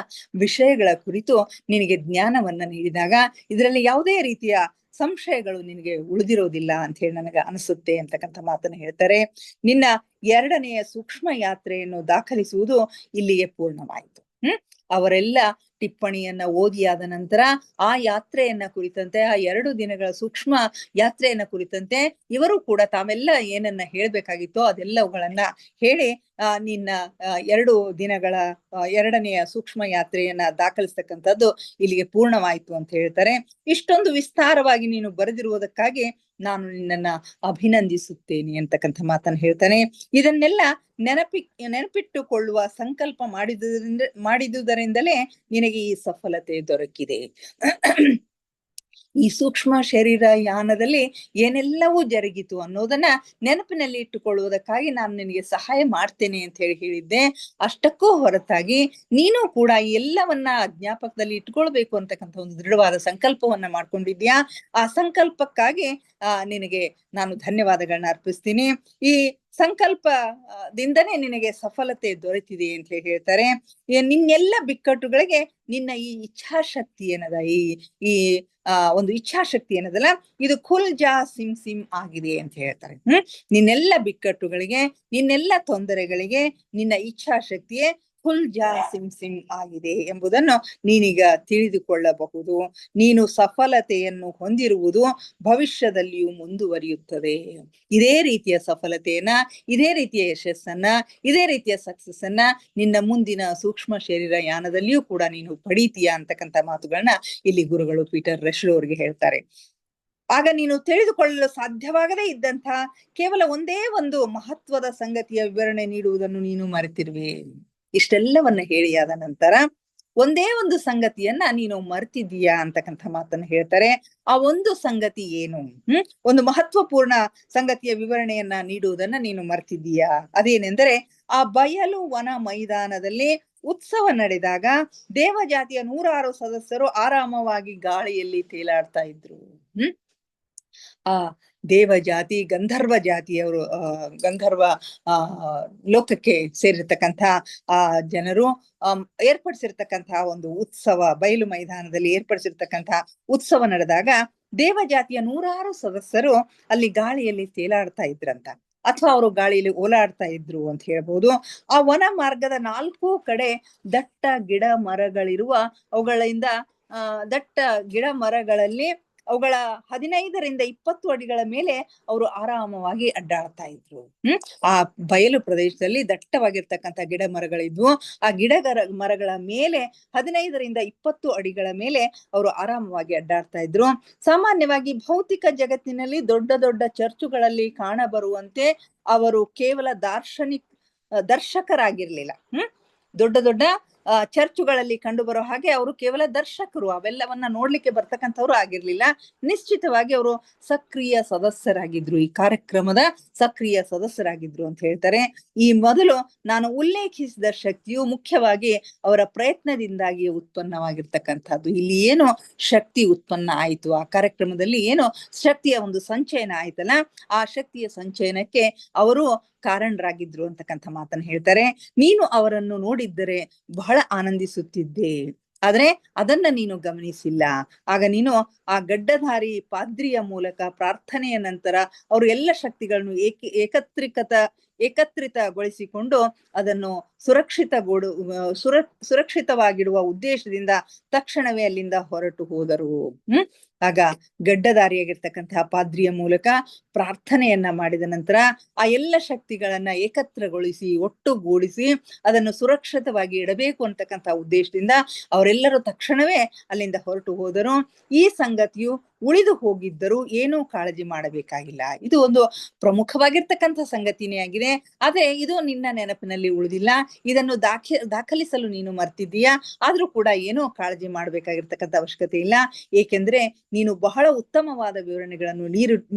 ವಿಷಯಗಳ ಕುರಿತು ನಿನಗೆ ಜ್ಞಾನವನ್ನ ನೀಡಿದಾಗ ಇದರಲ್ಲಿ ಯಾವುದೇ ರೀತಿಯ ಸಂಶಯಗಳು ನಿನಗೆ ಉಳಿದಿರೋದಿಲ್ಲ ಅಂತ ಹೇಳಿ ನನಗೆ ಅನಿಸುತ್ತೆ ಅಂತಕ್ಕಂಥ ಮಾತನ್ನ ಹೇಳ್ತಾರೆ. ನಿನ್ನ 2ನೆಯ ಸೂಕ್ಷ್ಮ ಯಾತ್ರೆಯನ್ನು ದಾಖಲಿಸುವುದು ಇಲ್ಲಿಗೆ ಪೂರ್ಣವಾಯಿತು. ಅವರೆಲ್ಲ ಟಿಪ್ಪಣಿಯನ್ನ ಓದಿಯಾದ ನಂತರ ಆ ಯಾತ್ರೆಯನ್ನ ಕುರಿತಂತೆ, ಆ 2 ದಿನಗಳ ಸೂಕ್ಷ್ಮ ಯಾತ್ರೆಯನ್ನ ಕುರಿತಂತೆ ಇವರು ಕೂಡ ತಾವೆಲ್ಲ ಏನನ್ನ ಹೇಳ್ಬೇಕಾಗಿತ್ತೋ ಅದೆಲ್ಲವುಗಳನ್ನ ಹೇಳಿ ನಿನ್ನ 2 ದಿನಗಳ 2ನೆಯ ಸೂಕ್ಷ್ಮ ಯಾತ್ರೆಯನ್ನ ದಾಖಲಿಸ್ತಕ್ಕಂಥದ್ದು ಇಲ್ಲಿಗೆ ಪೂರ್ಣವಾಯಿತು ಅಂತ ಹೇಳ್ತಾರೆ. ಇಷ್ಟೊಂದು ವಿಸ್ತಾರವಾಗಿ ನೀನು ಬರೆದಿರುವುದಕ್ಕಾಗಿ ನಾನು ನಿನ್ನನ್ನ ಅಭಿನಂದಿಸುತ್ತೇನೆ ಅಂತಕ್ಕಂಥ ಮಾತನ್ನ ಹೇಳ್ತಾನೆ. ಇದನ್ನೆಲ್ಲ ನೆನಪಿಟ್ಟುಕೊಳ್ಳುವ ಸಂಕಲ್ಪ ಮಾಡಿದುದರಿಂದಲೇ ನಿನಗೆ ಈ ಸಫಲತೆ ದೊರಕಿದೆ. ಈ ಸೂಕ್ಷ್ಮ ಶರೀರ ಯಾನದಲ್ಲಿ ಏನೆಲ್ಲವೂ ಜರುಗಿತು ಅನ್ನೋದನ್ನ ನೆನಪಿನಲ್ಲಿ ಇಟ್ಟುಕೊಳ್ಳುವುದಕ್ಕಾಗಿ ನಾನು ನಿನಗೆ ಸಹಾಯ ಮಾಡ್ತೇನೆ ಅಂತ ಹೇಳಿದ್ದೆ. ಅಷ್ಟಕ್ಕೂ ಹೊರತಾಗಿ ನೀನು ಕೂಡ ಎಲ್ಲವನ್ನ ಜ್ಞಾಪಕದಲ್ಲಿ ಇಟ್ಕೊಳ್ಬೇಕು ಅಂತಕ್ಕಂಥ ಒಂದು ದೃಢವಾದ ಸಂಕಲ್ಪವನ್ನ ಮಾಡ್ಕೊಂಡಿದ್ಯಾ. ಆ ಸಂಕಲ್ಪಕ್ಕಾಗಿ ನಿನಗೆ ನಾನು ಧನ್ಯವಾದಗಳನ್ನ ಅರ್ಪಿಸ್ತೀನಿ. ಈ ಸಂಕಲ್ಪದಿಂದನೇ ನಿನಗೆ ಸಫಲತೆ ದೊರೆತಿದೆ ಅಂತ ಹೇಳ್ತಾರೆ. ನಿನ್ನೆಲ್ಲ ಬಿಕ್ಕಟ್ಟುಗಳಿಗೆ ನಿನ್ನ ಈ ಇಚ್ಛಾಶಕ್ತಿ ಏನದ, ಈ ಒಂದು ಇಚ್ಛಾಶಕ್ತಿ ಏನದಲ್ಲ, ಇದು ಖುಲ್ ಜಾ ಸಿಮ್ ಸಿಮ್ ಆಗಿದೆ ಅಂತ ಹೇಳ್ತಾರೆ. ನಿನ್ನೆಲ್ಲ ಬಿಕ್ಕಟ್ಟುಗಳಿಗೆ, ನಿನ್ನೆಲ್ಲ ತೊಂದರೆಗಳಿಗೆ ನಿನ್ನ ಇಚ್ಛಾಶಕ್ತಿಯೇ ಖುಲ್ ಜಾ ಸಿಮ್ ಸಿಮ್ ಆಗಿದೆ ಎಂಬುದನ್ನು ನೀನೀಗ ತಿಳಿದುಕೊಳ್ಳಬಹುದು. ನೀನು ಸಫಲತೆಯನ್ನು ಹೊಂದಿರುವುದು ಭವಿಷ್ಯದಲ್ಲಿಯೂ ಮುಂದುವರಿಯುತ್ತದೆ. ಇದೇ ರೀತಿಯ ಸಫಲತೆಯನ್ನ, ಇದೇ ರೀತಿಯ ಯಶಸ್ಸನ್ನ, ಇದೇ ರೀತಿಯ ಸಕ್ಸಸ್ ಅನ್ನ ನಿನ್ನ ಮುಂದಿನ ಸೂಕ್ಷ್ಮ ಶರೀರ ಯಾನದಲ್ಲಿಯೂ ಕೂಡ ನೀನು ಪಡೀತೀಯ ಅಂತಕ್ಕಂಥ ಮಾತುಗಳನ್ನ ಇಲ್ಲಿ ಗುರುಗಳು ಪೀಟರ್ ರಶ್ಲೋ ಅವರಿಗೆ ಹೇಳ್ತಾರೆ. ಆಗ ನೀನು ತಿಳಿದುಕೊಳ್ಳಲು ಸಾಧ್ಯವಾಗದೇ ಇದ್ದಂಥ ಕೇವಲ ಒಂದೇ ಒಂದು ಮಹತ್ವದ ಸಂಗತಿಯ ವಿವರಣೆ ನೀಡುವುದನ್ನು ನೀನು ಮರೆತಿರುವೆ. ಇಷ್ಟೆಲ್ಲವನ್ನ ಹೇಳಿಯಾದ ನಂತರ ಒಂದೇ ಒಂದು ಸಂಗತಿಯನ್ನ ನೀನು ಮರ್ತಿದೀಯಾ ಅಂತಕ್ಕಂಥ ಮಾತನ್ನ ಹೇಳ್ತಾರೆ. ಆ ಒಂದು ಸಂಗತಿ ಏನು? ಒಂದು ಮಹತ್ವಪೂರ್ಣ ಸಂಗತಿಯ ವಿವರಣೆಯನ್ನ ನೀಡುವುದನ್ನ ನೀನು ಮರ್ತಿದೀಯಾ. ಅದೇನೆಂದರೆ, ಆ ಬಯಲು ವನ ಮೈದಾನದಲ್ಲಿ ಉತ್ಸವ ನಡೆದಾಗ ದೇವಜಾತಿಯ 106 ಸದಸ್ಯರು ಆರಾಮವಾಗಿ ಗಾಳಿಯಲ್ಲಿ ತೇಲಾಡ್ತಾ ಇದ್ರು. ಆ ದೇವಜಾತಿ, ಗಂಧರ್ವ ಜಾತಿಯವರು, ಗಂಧರ್ವ ಲೋಕಕ್ಕೆ ಸೇರಿರ್ತಕ್ಕಂಥ ಆ ಜನರು ಏರ್ಪಡಿಸಿರ್ತಕ್ಕಂತಹ ಒಂದು ಉತ್ಸವ, ಬಯಲು ಮೈದಾನದಲ್ಲಿ ಏರ್ಪಡಿಸಿರ್ತಕ್ಕಂತಹ ಉತ್ಸವ ನಡೆದಾಗ ದೇವಜಾತಿಯ 106 ಸದಸ್ಯರು ಅಲ್ಲಿ ಗಾಳಿಯಲ್ಲಿ ತೇಲಾಡ್ತಾ ಇದ್ರಂತ, ಅಥವಾ ಅವರು ಗಾಳಿಯಲ್ಲಿ ಓಲಾಡ್ತಾ ಇದ್ರು ಅಂತ ಹೇಳ್ಬೋದು. ಆ ವನ ಮಾರ್ಗದ 4 ಕಡೆ ದಟ್ಟ ಗಿಡ ಮರಗಳಿರುವ, ಅವುಗಳಿಂದ ದಟ್ಟ ಗಿಡ ಮರಗಳಲ್ಲಿ ಅವುಗಳ 15ರಿಂದ 20 ಅಡಿಗಳ ಮೇಲೆ ಅವರು ಆರಾಮವಾಗಿ ಅಡ್ಡಾಡ್ತಾ ಇದ್ರು. ಆ ಬಯಲು ಪ್ರದೇಶದಲ್ಲಿ ದಟ್ಟವಾಗಿರ್ತಕ್ಕಂಥ ಗಿಡ ಮರಗಳಿದ್ವು. ಆ ಮರಗಳ ಮೇಲೆ 15ರಿಂದ 20 ಅಡಿಗಳ ಮೇಲೆ ಅವರು ಆರಾಮವಾಗಿ ಅಡ್ಡಾಡ್ತಾ ಇದ್ರು. ಸಾಮಾನ್ಯವಾಗಿ ಭೌತಿಕ ಜಗತ್ತಿನಲ್ಲಿ ದೊಡ್ಡ ದೊಡ್ಡ ಚರ್ಚುಗಳಲ್ಲಿ ಕಾಣಬರುವಂತೆ ಅವರು ಕೇವಲ ದರ್ಶಕರಾಗಿರ್ಲಿಲ್ಲ. ದೊಡ್ಡ ದೊಡ್ಡ ಚರ್ಚುಗಳಲ್ಲಿ ಕಂಡು ಬರೋ ಹಾಗೆ ಅವರು ಕೇವಲ ದರ್ಶಕರು, ಅವೆಲ್ಲವನ್ನ ನೋಡ್ಲಿಕ್ಕೆ ಬರ್ತಕ್ಕಂಥವ್ರು ಆಗಿರ್ಲಿಲ್ಲ. ನಿಶ್ಚಿತವಾಗಿ ಅವರು ಸಕ್ರಿಯ ಸದಸ್ಯರಾಗಿದ್ರು, ಈ ಕಾರ್ಯಕ್ರಮದ ಸಕ್ರಿಯ ಸದಸ್ಯರಾಗಿದ್ರು ಅಂತ ಹೇಳ್ತಾರೆ. ಈ ಮೊದಲು ನಾನು ಉಲ್ಲೇಖಿಸಿದ ಶಕ್ತಿಯು ಮುಖ್ಯವಾಗಿ ಅವರ ಪ್ರಯತ್ನದಿಂದಾಗಿ ಉತ್ಪನ್ನವಾಗಿರ್ತಕ್ಕಂಥದ್ದು. ಇಲ್ಲಿ ಏನು ಶಕ್ತಿ ಉತ್ಪನ್ನ ಆಯಿತು, ಆ ಕಾರ್ಯಕ್ರಮದಲ್ಲಿ ಏನು ಶಕ್ತಿಯ ಒಂದು ಸಂಚಯನ ಆಯ್ತಲ್ಲ, ಆ ಶಕ್ತಿಯ ಸಂಚಯನಕ್ಕೆ ಅವರು ಕಾರಣರಾಗಿದ್ರು ಅಂತಕ್ಕಂಥ ಮಾತನ್ನ ಹೇಳ್ತಾರೆ. ನೀನು ಅವರನ್ನು ನೋಡಿದ್ದರೆ ಬಹಳ ಆನಂದಿಸುತ್ತಿದ್ದೆ, ಆದ್ರೆ ಅದನ್ನ ನೀನು ಗಮನಿಸಿಲ್ಲ. ಆಗ ನೀನು ಆ ಗಡ್ಡಧಾರಿ ಪಾದ್ರಿಯ ಮೂಲಕ ಪ್ರಾರ್ಥನೆಯ ನಂತರ ಅವರು ಎಲ್ಲ ಶಕ್ತಿಗಳನ್ನು ಏಕತ್ರಿತಗೊಳಿಸಿಕೊಂಡು ಅದನ್ನು ಸುರಕ್ಷಿತವಾಗಿಡುವ ಉದ್ದೇಶದಿಂದ ತಕ್ಷಣವೇ ಅಲ್ಲಿಂದ ಹೊರಟು ಹೋದರು. ಆಗ ಗಡ್ಡಧಾರಿಯಾಗಿರ್ತಕ್ಕಂತಹ ಪಾದ್ರಿಯ ಮೂಲಕ ಪ್ರಾರ್ಥನೆಯನ್ನ ಮಾಡಿದ ನಂತರ ಆ ಎಲ್ಲ ಶಕ್ತಿಗಳನ್ನ ಏಕತ್ರಗೊಳಿಸಿ ಒಟ್ಟುಗೂಡಿಸಿ ಅದನ್ನು ಸುರಕ್ಷಿತವಾಗಿ ಇಡಬೇಕು ಅಂತಕ್ಕಂಥ ಉದ್ದೇಶದಿಂದ ಅವರೆಲ್ಲರೂ ತಕ್ಷಣವೇ ಅಲ್ಲಿಂದ ಹೊರಟು ಹೋದರು. ಈ ಸಂಗತಿಯು ಉಳಿದು ಹೋಗಿದ್ದರೂ ಏನೂ ಕಾಳಜಿ ಮಾಡಬೇಕಾಗಿಲ್ಲ. ಇದು ಒಂದು ಪ್ರಮುಖವಾಗಿರ್ತಕ್ಕಂಥ ಸಂಗತಿನೇ ಆಗಿದೆ. ಆದ್ರೆ ಇದು ನಿನ್ನ ನೆನಪಿನಲ್ಲಿ ಉಳಿದಿಲ್ಲ, ಇದನ್ನು ದಾಖಲಿಸಲು ನೀನು ಮರ್ತಿದ್ದೀಯಾ. ಆದ್ರೂ ಕೂಡ ಏನೂ ಕಾಳಜಿ ಮಾಡಬೇಕಾಗಿರ್ತಕ್ಕಂಥ ಅವಶ್ಯಕತೆ ಇಲ್ಲ, ಏಕೆಂದ್ರೆ ನೀನು ಬಹಳ ಉತ್ತಮವಾದ ವಿವರಣೆಗಳನ್ನು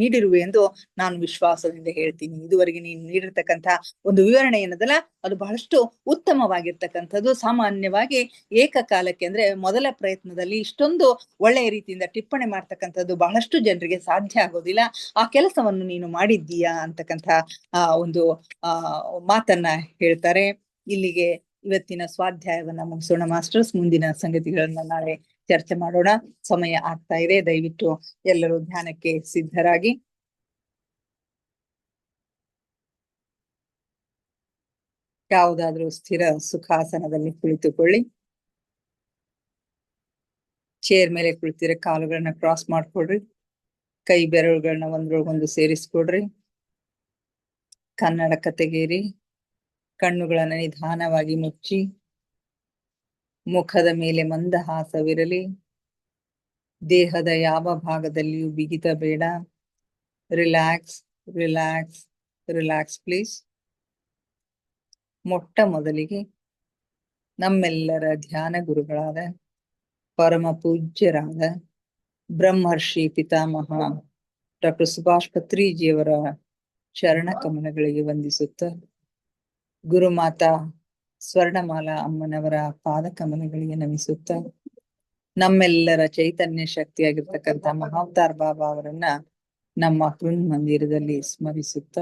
ನೀಡಿರುವೆ ಎಂದು ನಾನು ವಿಶ್ವಾಸದಿಂದ ಹೇಳ್ತೀನಿ. ಇದುವರೆಗೆ ನೀನು ನೀಡಿರ್ತಕ್ಕಂಥ ಒಂದು ವಿವರಣೆ ಏನದಲ್ಲ, ಅದು ಬಹಳಷ್ಟು ಉತ್ತಮವಾಗಿರ್ತಕ್ಕಂಥದ್ದು. ಸಾಮಾನ್ಯವಾಗಿ ಏಕಕಾಲಕ್ಕೆ ಅಂದ್ರೆ ಮೊದಲ ಪ್ರಯತ್ನದಲ್ಲಿ ಇಷ್ಟೊಂದು ಒಳ್ಳೆಯ ರೀತಿಯಿಂದ ಟಿಪ್ಪಣಿ ಮಾಡ್ತಕ್ಕಂಥದ್ದು ಬಹಳಷ್ಟು ಜನರಿಗೆ ಸಾಧ್ಯ ಆಗೋದಿಲ್ಲ. ಆ ಕೆಲಸವನ್ನು ನೀನು ಮಾಡಿದ್ದೀಯಾ ಅಂತಕ್ಕಂಥ ಒಂದು ಮಾತನ್ನ ಹೇಳ್ತಾರೆ. ಇಲ್ಲಿಗೆ ಇವತ್ತಿನ ಸ್ವಾಧ್ಯಾಯವನ್ನ ಮುಗಿಸೋಣ ಮಾಸ್ಟರ್ಸ್. ಮುಂದಿನ ಸಂಗತಿಗಳನ್ನ ನಾಳೆ ಚರ್ಚೆ ಮಾಡೋಣ. ಸಮಯ ಆಗ್ತಾ ಇದೆ, ದಯವಿಟ್ಟು ಎಲ್ಲರೂ ಧ್ಯಾನಕ್ಕೆ ಸಿದ್ಧರಾಗಿ. ಯಾವುದಾದ್ರೂ ಸ್ಥಿರ ಸುಖಾಸನದಲ್ಲಿ ಕುಳಿತುಕೊಳ್ಳಿ. ಚೇರ್ ಮೇಲೆ ಕುಳಿತಿರೋ ಕಾಲುಗಳನ್ನ ಕ್ರಾಸ್ ಮಾಡ್ಕೊಡ್ರಿ. ಕೈ ಬೆರಳುಗಳನ್ನ ಒಂದ್ರೊಳಗೊಂದು ಸೇರಿಸ್ಕೊಡ್ರಿ. ಕನ್ನಡಕ ತೆಗೀರಿ. ಕಣ್ಣುಗಳನ್ನ ನಿಧಾನವಾಗಿ ಮುಚ್ಚಿ. ಮುಖದ ಮೇಲೆ ಮಂದಹಾಸವಿರಲಿ. ದೇಹದ ಯಾವ ಭಾಗದಲ್ಲಿಯೂ ಬಿಗಿತ ಬೇಡ. Relax relax relax please. ಮೊಟ್ಟ ಮೊದಲಿಗೆ ನಮ್ಮೆಲ್ಲರ ಧ್ಯಾನ ಗುರುಗಳಾದ ಪರಮ ಪೂಜ್ಯರಾದ ಬ್ರಹ್ಮರ್ಷಿ ಪಿತಾಮಹ ಡಾಕ್ಟರ್ ಸುಭಾಷ್ ಪತ್ರಿಜಿಯವರ ಚರಣ ಕಮಲಗಳಿಗೆ ವಂದಿಸುತ್ತ, ಗುರುಮಾತಾ ಸ್ವರ್ಣಮಾಲಾ ಅಮ್ಮನವರ ಪಾದ ಕಮಲಗಳಿಗೆ ನಮಿಸುತ್ತ, ನಮ್ಮೆಲ್ಲರ ಚೈತನ್ಯ ಶಕ್ತಿಯಾಗಿರ್ತಕ್ಕಂಥ ಮಹಾವತಾರ್ ಬಾಬಾ ಅವರನ್ನ ನಮ್ಮ ಹೃನ್ ಮಂದಿರದಲ್ಲಿ ಸ್ಮರಿಸುತ್ತ,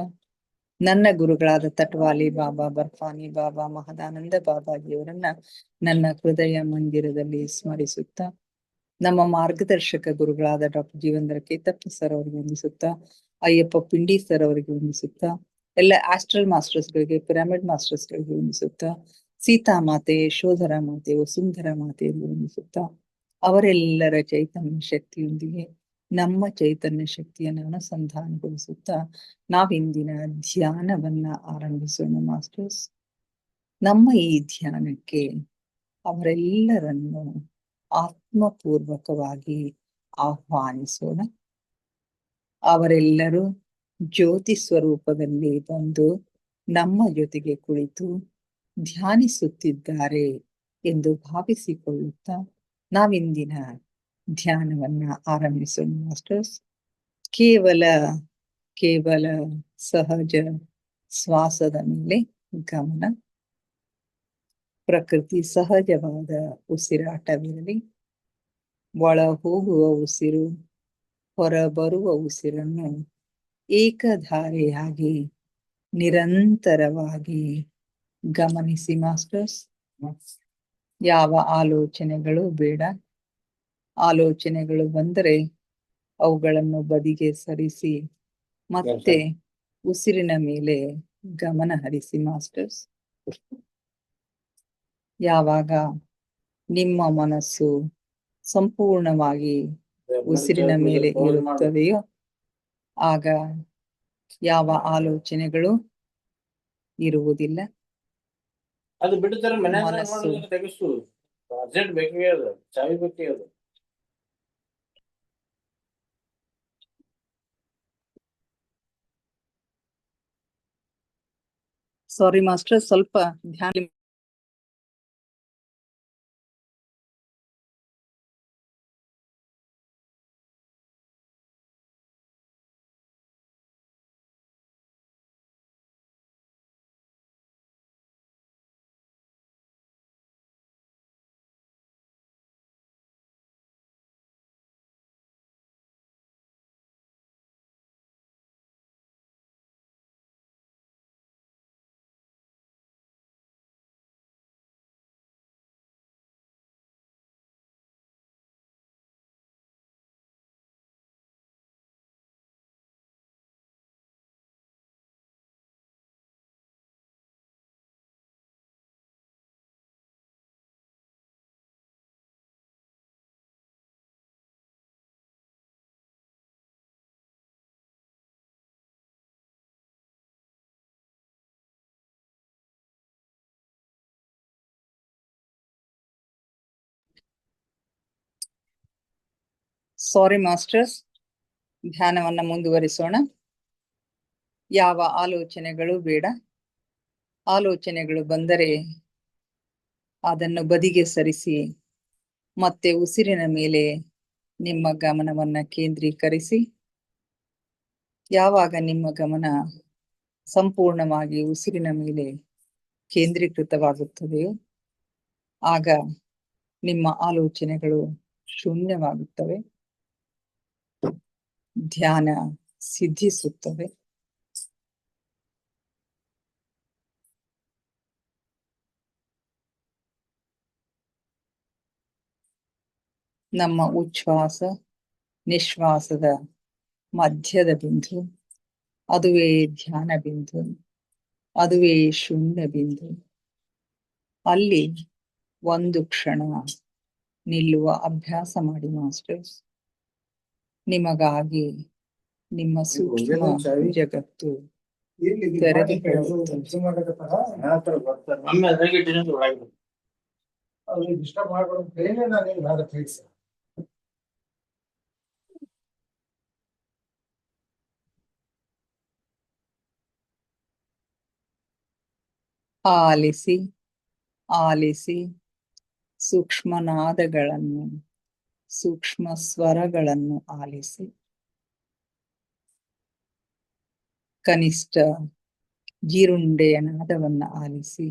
ನನ್ನ ಗುರುಗಳಾದ ತಟ್ವಾಲಿ ಬಾಬಾ, ಬರ್ಫಾನಿ ಬಾಬಾ, ಮಹದಾನಂದ ಬಾಬಾಜಿಯವರನ್ನ ನನ್ನ ಹೃದಯ ಮಂದಿರದಲ್ಲಿ ಸ್ಮರಿಸುತ್ತ, ನಮ್ಮ ಮಾರ್ಗದರ್ಶಕ ಗುರುಗಳಾದ ಡಾಕ್ಟರ್ ಜೀವೇಂದ್ರ ಕೇತಪ್ಪ ಸರ್ ಅವರಿಗೆ ವಂದಿಸುತ್ತ, ಅಯ್ಯಪ್ಪ ಪಿಂಡಿ ಸರ್ ಅವರಿಗೆ ವಂದಿಸುತ್ತ, ಎಲ್ಲ ಆಸ್ಟ್ರಲ್ ಮಾಸ್ಟರ್ಸ್ ಗಳಿಗೆ, ಪಿರಮಿಡ್ ಮಾಸ್ಟರ್ಸ್ ಗಳಿಗೆ ವಂದಿಸುತ್ತ, ಸೀತಾ ಮಾತೆ, ಯಶೋಧರ ಮಾತೆ, ವಸುಂಧರ ಮಾತೆಯನ್ನು ವಂದಿಸುತ್ತ, ಅವರೆಲ್ಲರ ಚೈತನ್ಯ ಶಕ್ತಿಯೊಂದಿಗೆ ನಮ್ಮ ಚೈತನ್ಯ ಶಕ್ತಿಯನ್ನು ಅನುಸಂಧಾನಗೊಳಿಸುತ್ತಾ ನಾವಿಂದಿನ ಧ್ಯಾನವನ್ನ ಆರಂಭಿಸೋಣ ಮಾಸ್ಟರ್ಸ್. ನಮ್ಮ ಈ ಧ್ಯಾನಕ್ಕೆ ಅವರೆಲ್ಲರನ್ನು ಆತ್ಮಪೂರ್ವಕವಾಗಿ ಆಹ್ವಾನಿಸೋಣ. ಅವರೆಲ್ಲರೂ ಜ್ಯೋತಿ ಸ್ವರೂಪದಲ್ಲಿ ಬಂದು ನಮ್ಮ ಜೊತೆಗೆ ಕುಳಿತು ಧ್ಯಾನಿಸುತ್ತಿದ್ದಾರೆ ಎಂದು ಭಾವಿಸಿಕೊಳ್ಳುತ್ತಾ ನಾವಿಂದಿನ ಧ್ಯಾನವನ್ನ ಆರಂಭಿಸೋಣ ಮಾಸ್ಟರ್ಸ್. ಕೇವಲ ಸಹಜ ಶ್ವಾಸದ ಮೇಲೆ ಗಮನ. ಪ್ರಕೃತಿ ಸಹಜವಾದ ಉಸಿರಾಟವಿರಲಿ. ಒಳ ಹೋಗುವ ಉಸಿರು, ಹೊರ ಬರುವ ಉಸಿರನ್ನು ಏಕಧಾರೆಯಾಗಿ ನಿರಂತರವಾಗಿ ಗಮನಿಸಿ ಮಾಸ್ಟರ್ಸ್. ಯಾವ ಆಲೋಚನೆಗಳು ಬೇಡ. ಆಲೋಚನೆಗಳು ಬಂದರೆ ಅವುಗಳನ್ನು ಬದಿಗೆ ಸರಿಸಿ ಮತ್ತೆ ಉಸಿರಿನ ಮೇಲೆ ಗಮನ ಹರಿಸಿ ಮಾಸ್ಟರ್ಸ್. ಯಾವಾಗ ನಿಮ್ಮ ಮನಸ್ಸು ಸಂಪೂರ್ಣವಾಗಿ ಉಸಿರಿನ ಮೇಲೆ ಇರುತ್ತದೆಯೋ ಆಗ ಯಾವ ಆಲೋಚನೆಗಳು ಇರುವುದಿಲ್ಲ. ಅದು ಬಿಡುತ್ತಾರೆ ಮನಸ್ಸು ತೆಗೆಸು ಅರ್ಜೆಂಟ್ ಬೇಕೇ ಅದು ಚಾವಿ ಬೇಕೇ ಅದು. ಸಾರಿ ಮಾಸ್ಟರ್, ಸ್ವಲ್ಪ ಧ್ಯಾನ. ಸಾರಿ ಮಾಸ್ಟರ್ಸ್, ಧ್ಯಾನವನ್ನ ಮುಂದುವರಿಸೋಣ. ಯಾವ ಆಲೋಚನೆಗಳು ಬೇಡ. ಆಲೋಚನೆಗಳು ಬಂದರೆ ಅದನ್ನು ಬದಿಗೆ ಸರಿಸಿ ಮತ್ತೆ ಉಸಿರಿನ ಮೇಲೆ ನಿಮ್ಮ ಗಮನವನ್ನ ಕೇಂದ್ರೀಕರಿಸಿ. ಯಾವಾಗ ನಿಮ್ಮ ಗಮನ ಸಂಪೂರ್ಣವಾಗಿ ಉಸಿರಿನ ಮೇಲೆ ಕೇಂದ್ರೀಕೃತವಾಗುತ್ತದೆಯೋ ಆಗ ನಿಮ್ಮ ಆಲೋಚನೆಗಳು ಶೂನ್ಯವಾಗುತ್ತವೆ, ಧ್ಯಾನ ಸಿದ್ಧಿಸುತ್ತವೆ. ನಮ್ಮ ಉಚ್ಛ್ವಾಸ ನಿಶ್ವಾಸದ ಮಧ್ಯದ ಬಿಂದು, ಅದುವೇ ಧ್ಯಾನ ಬಿಂದು, ಅದುವೇ ಶೂನ್ಯ ಬಿಂದು. ಅಲ್ಲಿ ಒಂದು ಕ್ಷಣ ನಿಲ್ಲುವ ಅಭ್ಯಾಸ ಮಾಡಿ ಮಾಸ್ಟರ್ಸ್. ನಿಮಗಾಗಿ ನಿಮ್ಮ ಸೂಕ್ಷ್ಮ ಜಗತ್ತು ಆಲಿಸಿ ಆಲಿಸಿ ಸೂಕ್ಷ್ಮನಾದಗಳನ್ನು, ಸೂಕ್ಷ್ಮ ಸ್ವರಗಳನ್ನು ಆಲಿಸಿ. ಕನಿಷ್ಠ ಜೀರುಂಡೆಯ ನಾದವನ್ನ ಆಲಿಸಿ,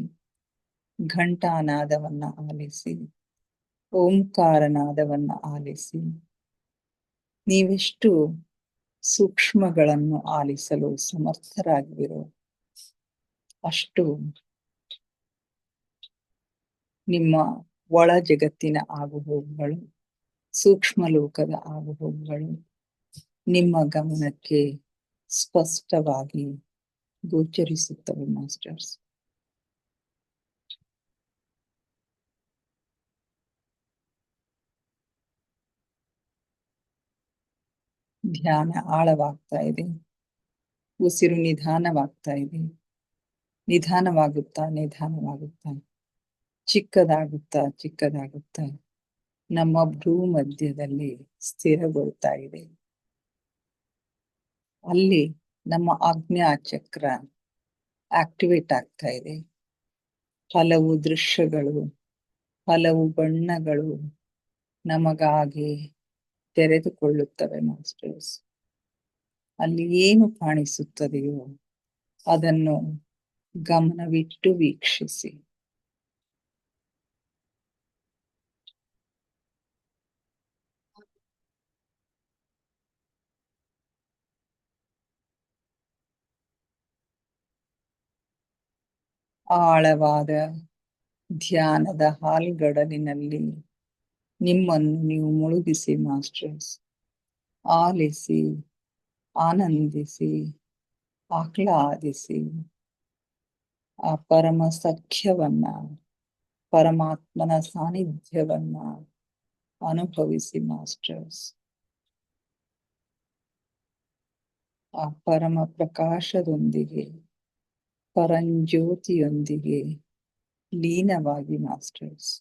ಘಂಟಾನಾದವನ್ನ ಆಲಿಸಿ, ಓಂಕಾರನಾದವನ್ನ ಆಲಿಸಿ. ನೀವೆಷ್ಟು ಸೂಕ್ಷ್ಮಗಳನ್ನು ಆಲಿಸಲು ಸಮರ್ಥರಾಗಿರೋ ಅಷ್ಟು ನಿಮ್ಮ ಒಳ ಜಗತ್ತಿನ ಆಗುಹೋಗುಗಳು, ಸೂಕ್ಷ್ಮ ಲೋಕದ ಆಗುಹೋಗುಗಳು ನಿಮ್ಮ ಗಮನಕ್ಕೆ ಸ್ಪಷ್ಟವಾಗಿ ಗೋಚರಿಸುತ್ತವೆ ಮಾಸ್ಟರ್ಸ್. ಧ್ಯಾನ ಆಳವಾಗ್ತಾ ಇದೆ, ಉಸಿರು ನಿಧಾನವಾಗ್ತಾ ಇದೆ. ನಿಧಾನವಾಗುತ್ತಾ ನಿಧಾನವಾಗುತ್ತಾ ಚಿಕ್ಕದಾಗುತ್ತಾ ನಮ್ಮ ಭ್ರೂ ಮಧ್ಯದಲ್ಲಿ ಸ್ಥಿರಗೊಳ್ತಾ ಇದೆ. ಅಲ್ಲಿ ನಮ್ಮ ಆಜ್ಞಾ ಚಕ್ರ ಆಕ್ಟಿವೇಟ್ ಆಗ್ತಾ ಇದೆ. ಹಲವು ದೃಶ್ಯಗಳು ಹಲವು ಬಣ್ಣಗಳು ನಮಗಾಗಿ ತೆರೆದುಕೊಳ್ಳುತ್ತವೆ ಮಾಸ್ಟರ್ಸ್. ಅಲ್ಲಿ ಏನು ಕಾಣಿಸುತ್ತದೆಯೋ ಅದನ್ನು ಗಮನವಿಟ್ಟು ವೀಕ್ಷಿಸಿ. ಆಳವಾದ ಧ್ಯಾನದ ಹಾಲ್ಗಡಲಿನಲ್ಲಿ ನಿಮ್ಮನ್ನು ನೀವು ಮುಳುಗಿಸಿ ಮಾಸ್ಟರ್ಸ್. ಆಲಿಸಿ, ಆನಂದಿಸಿ, ಆಹ್ಲಾದಿಸಿ. ಆ ಪರಮ ಸಖ್ಯವನ್ನ, ಪರಮಾತ್ಮನ ಸಾನ್ನಿಧ್ಯವನ್ನ ಅನುಭವಿಸಿ ಮಾಸ್ಟರ್ಸ್. ಆ ಪರಮ ಪ್ರಕಾಶದೊಂದಿಗೆ, ಪರಂಜ್ಯೋತಿಯೊಂದಿಗೆ ಲೀನವಾಗಿ ಮಾಸ್ಟರ್ಸ್.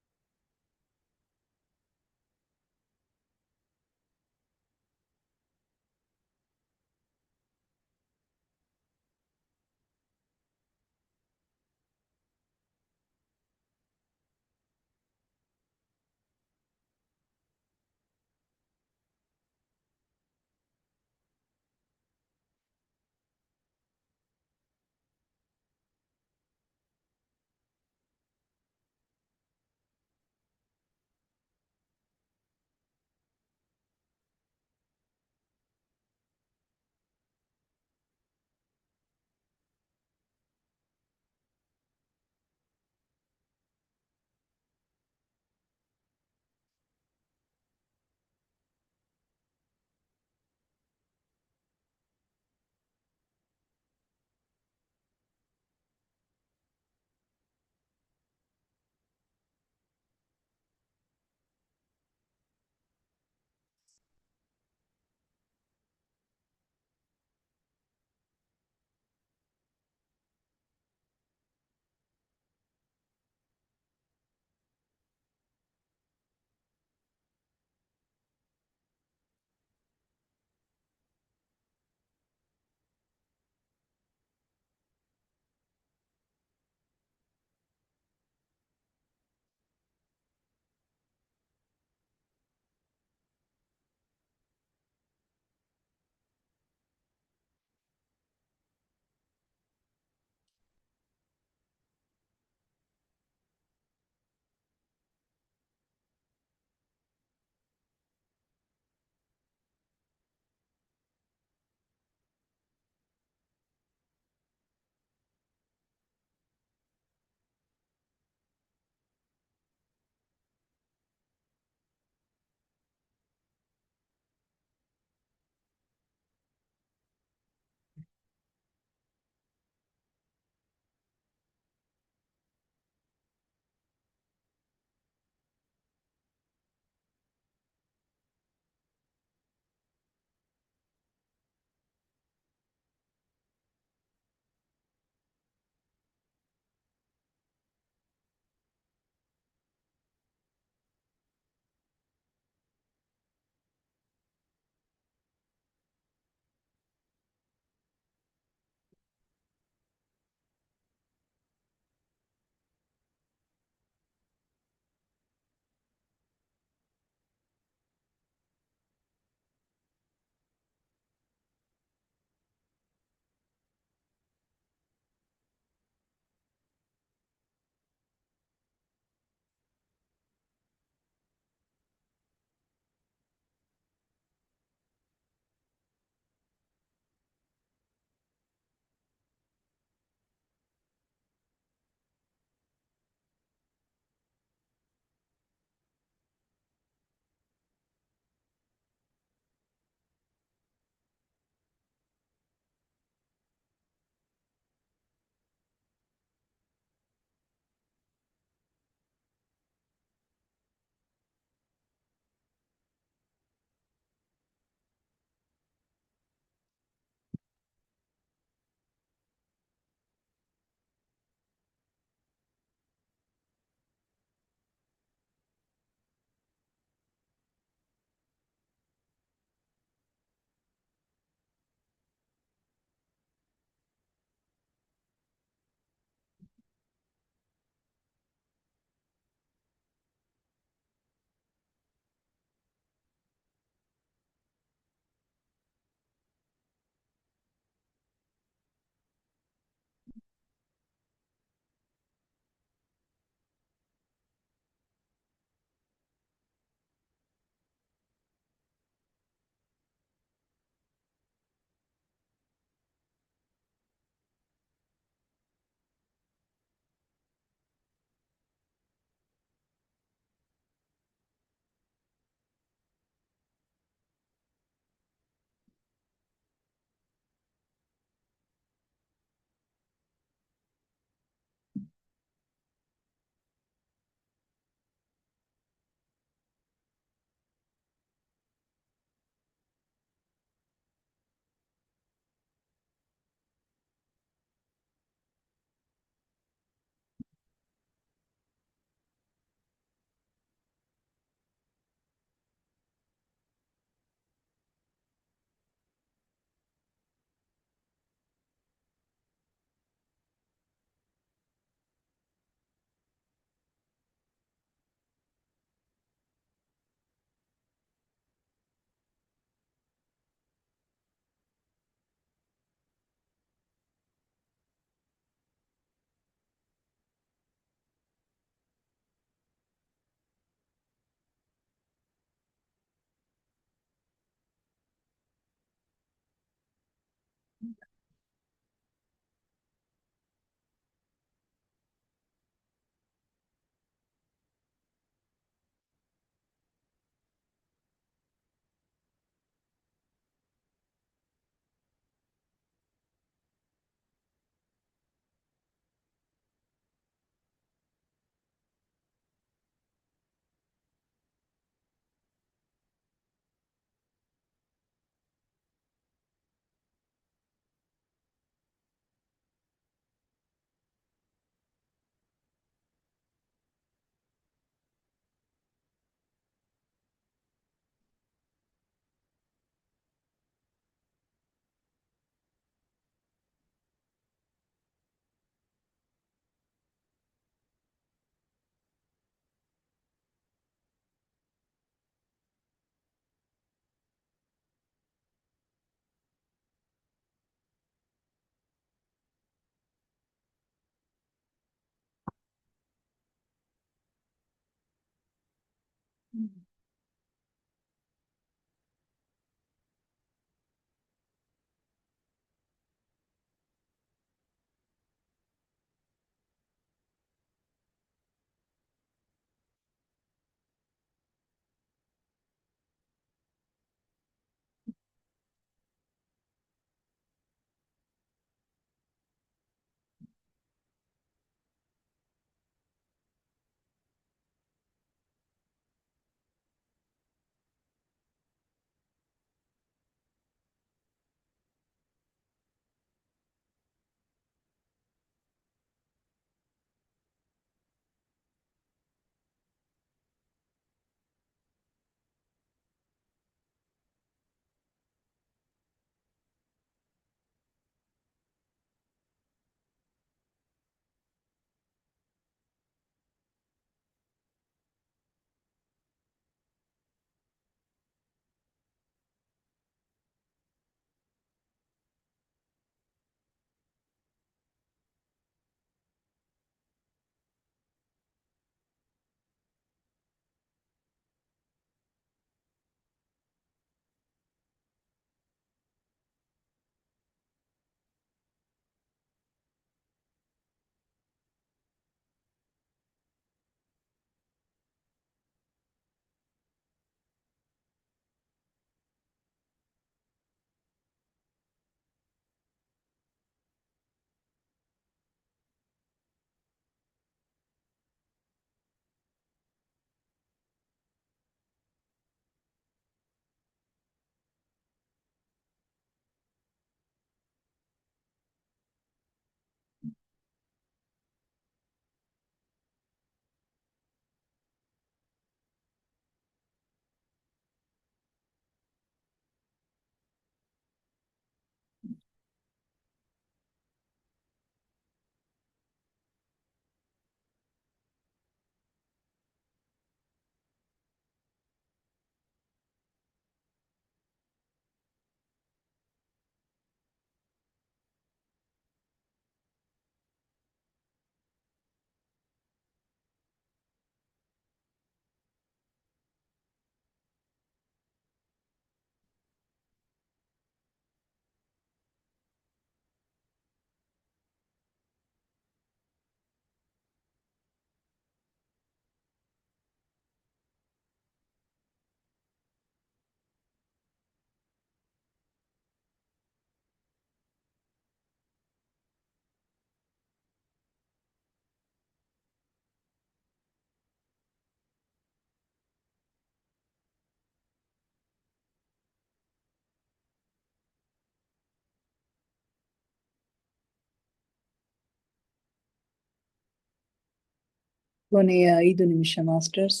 ಕೊನೆಯ 5 ನಿಮಿಷ ಮಾಸ್ಟರ್ಸ್.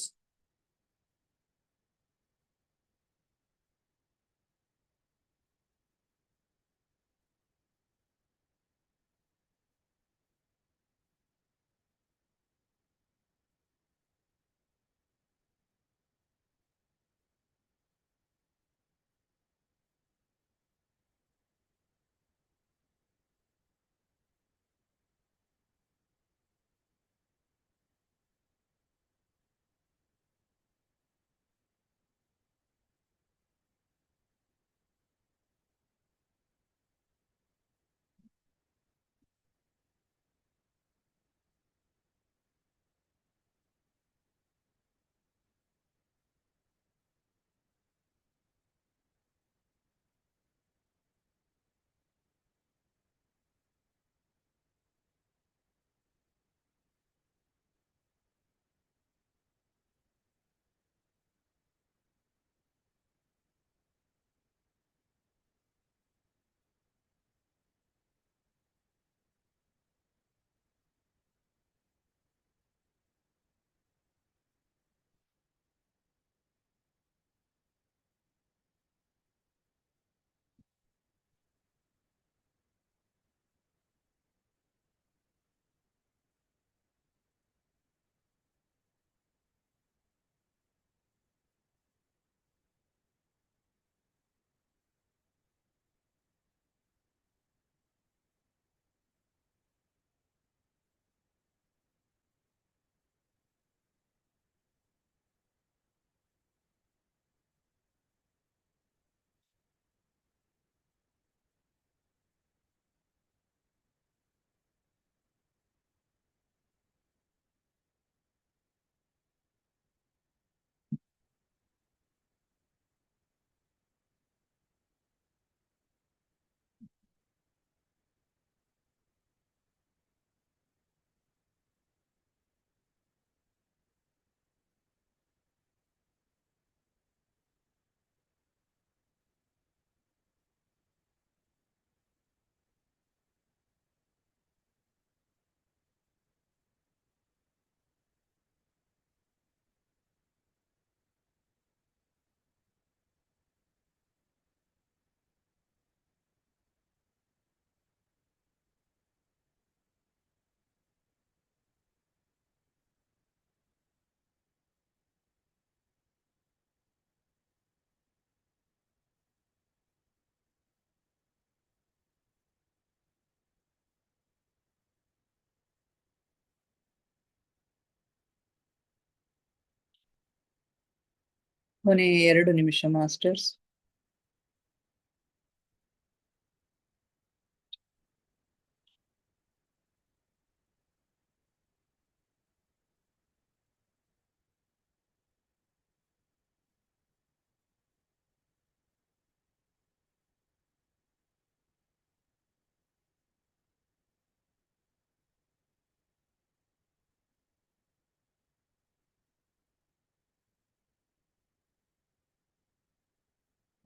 ಕೊನೆ 2 ನಿಮಿಷ ಮಾಸ್ಟರ್ಸ್.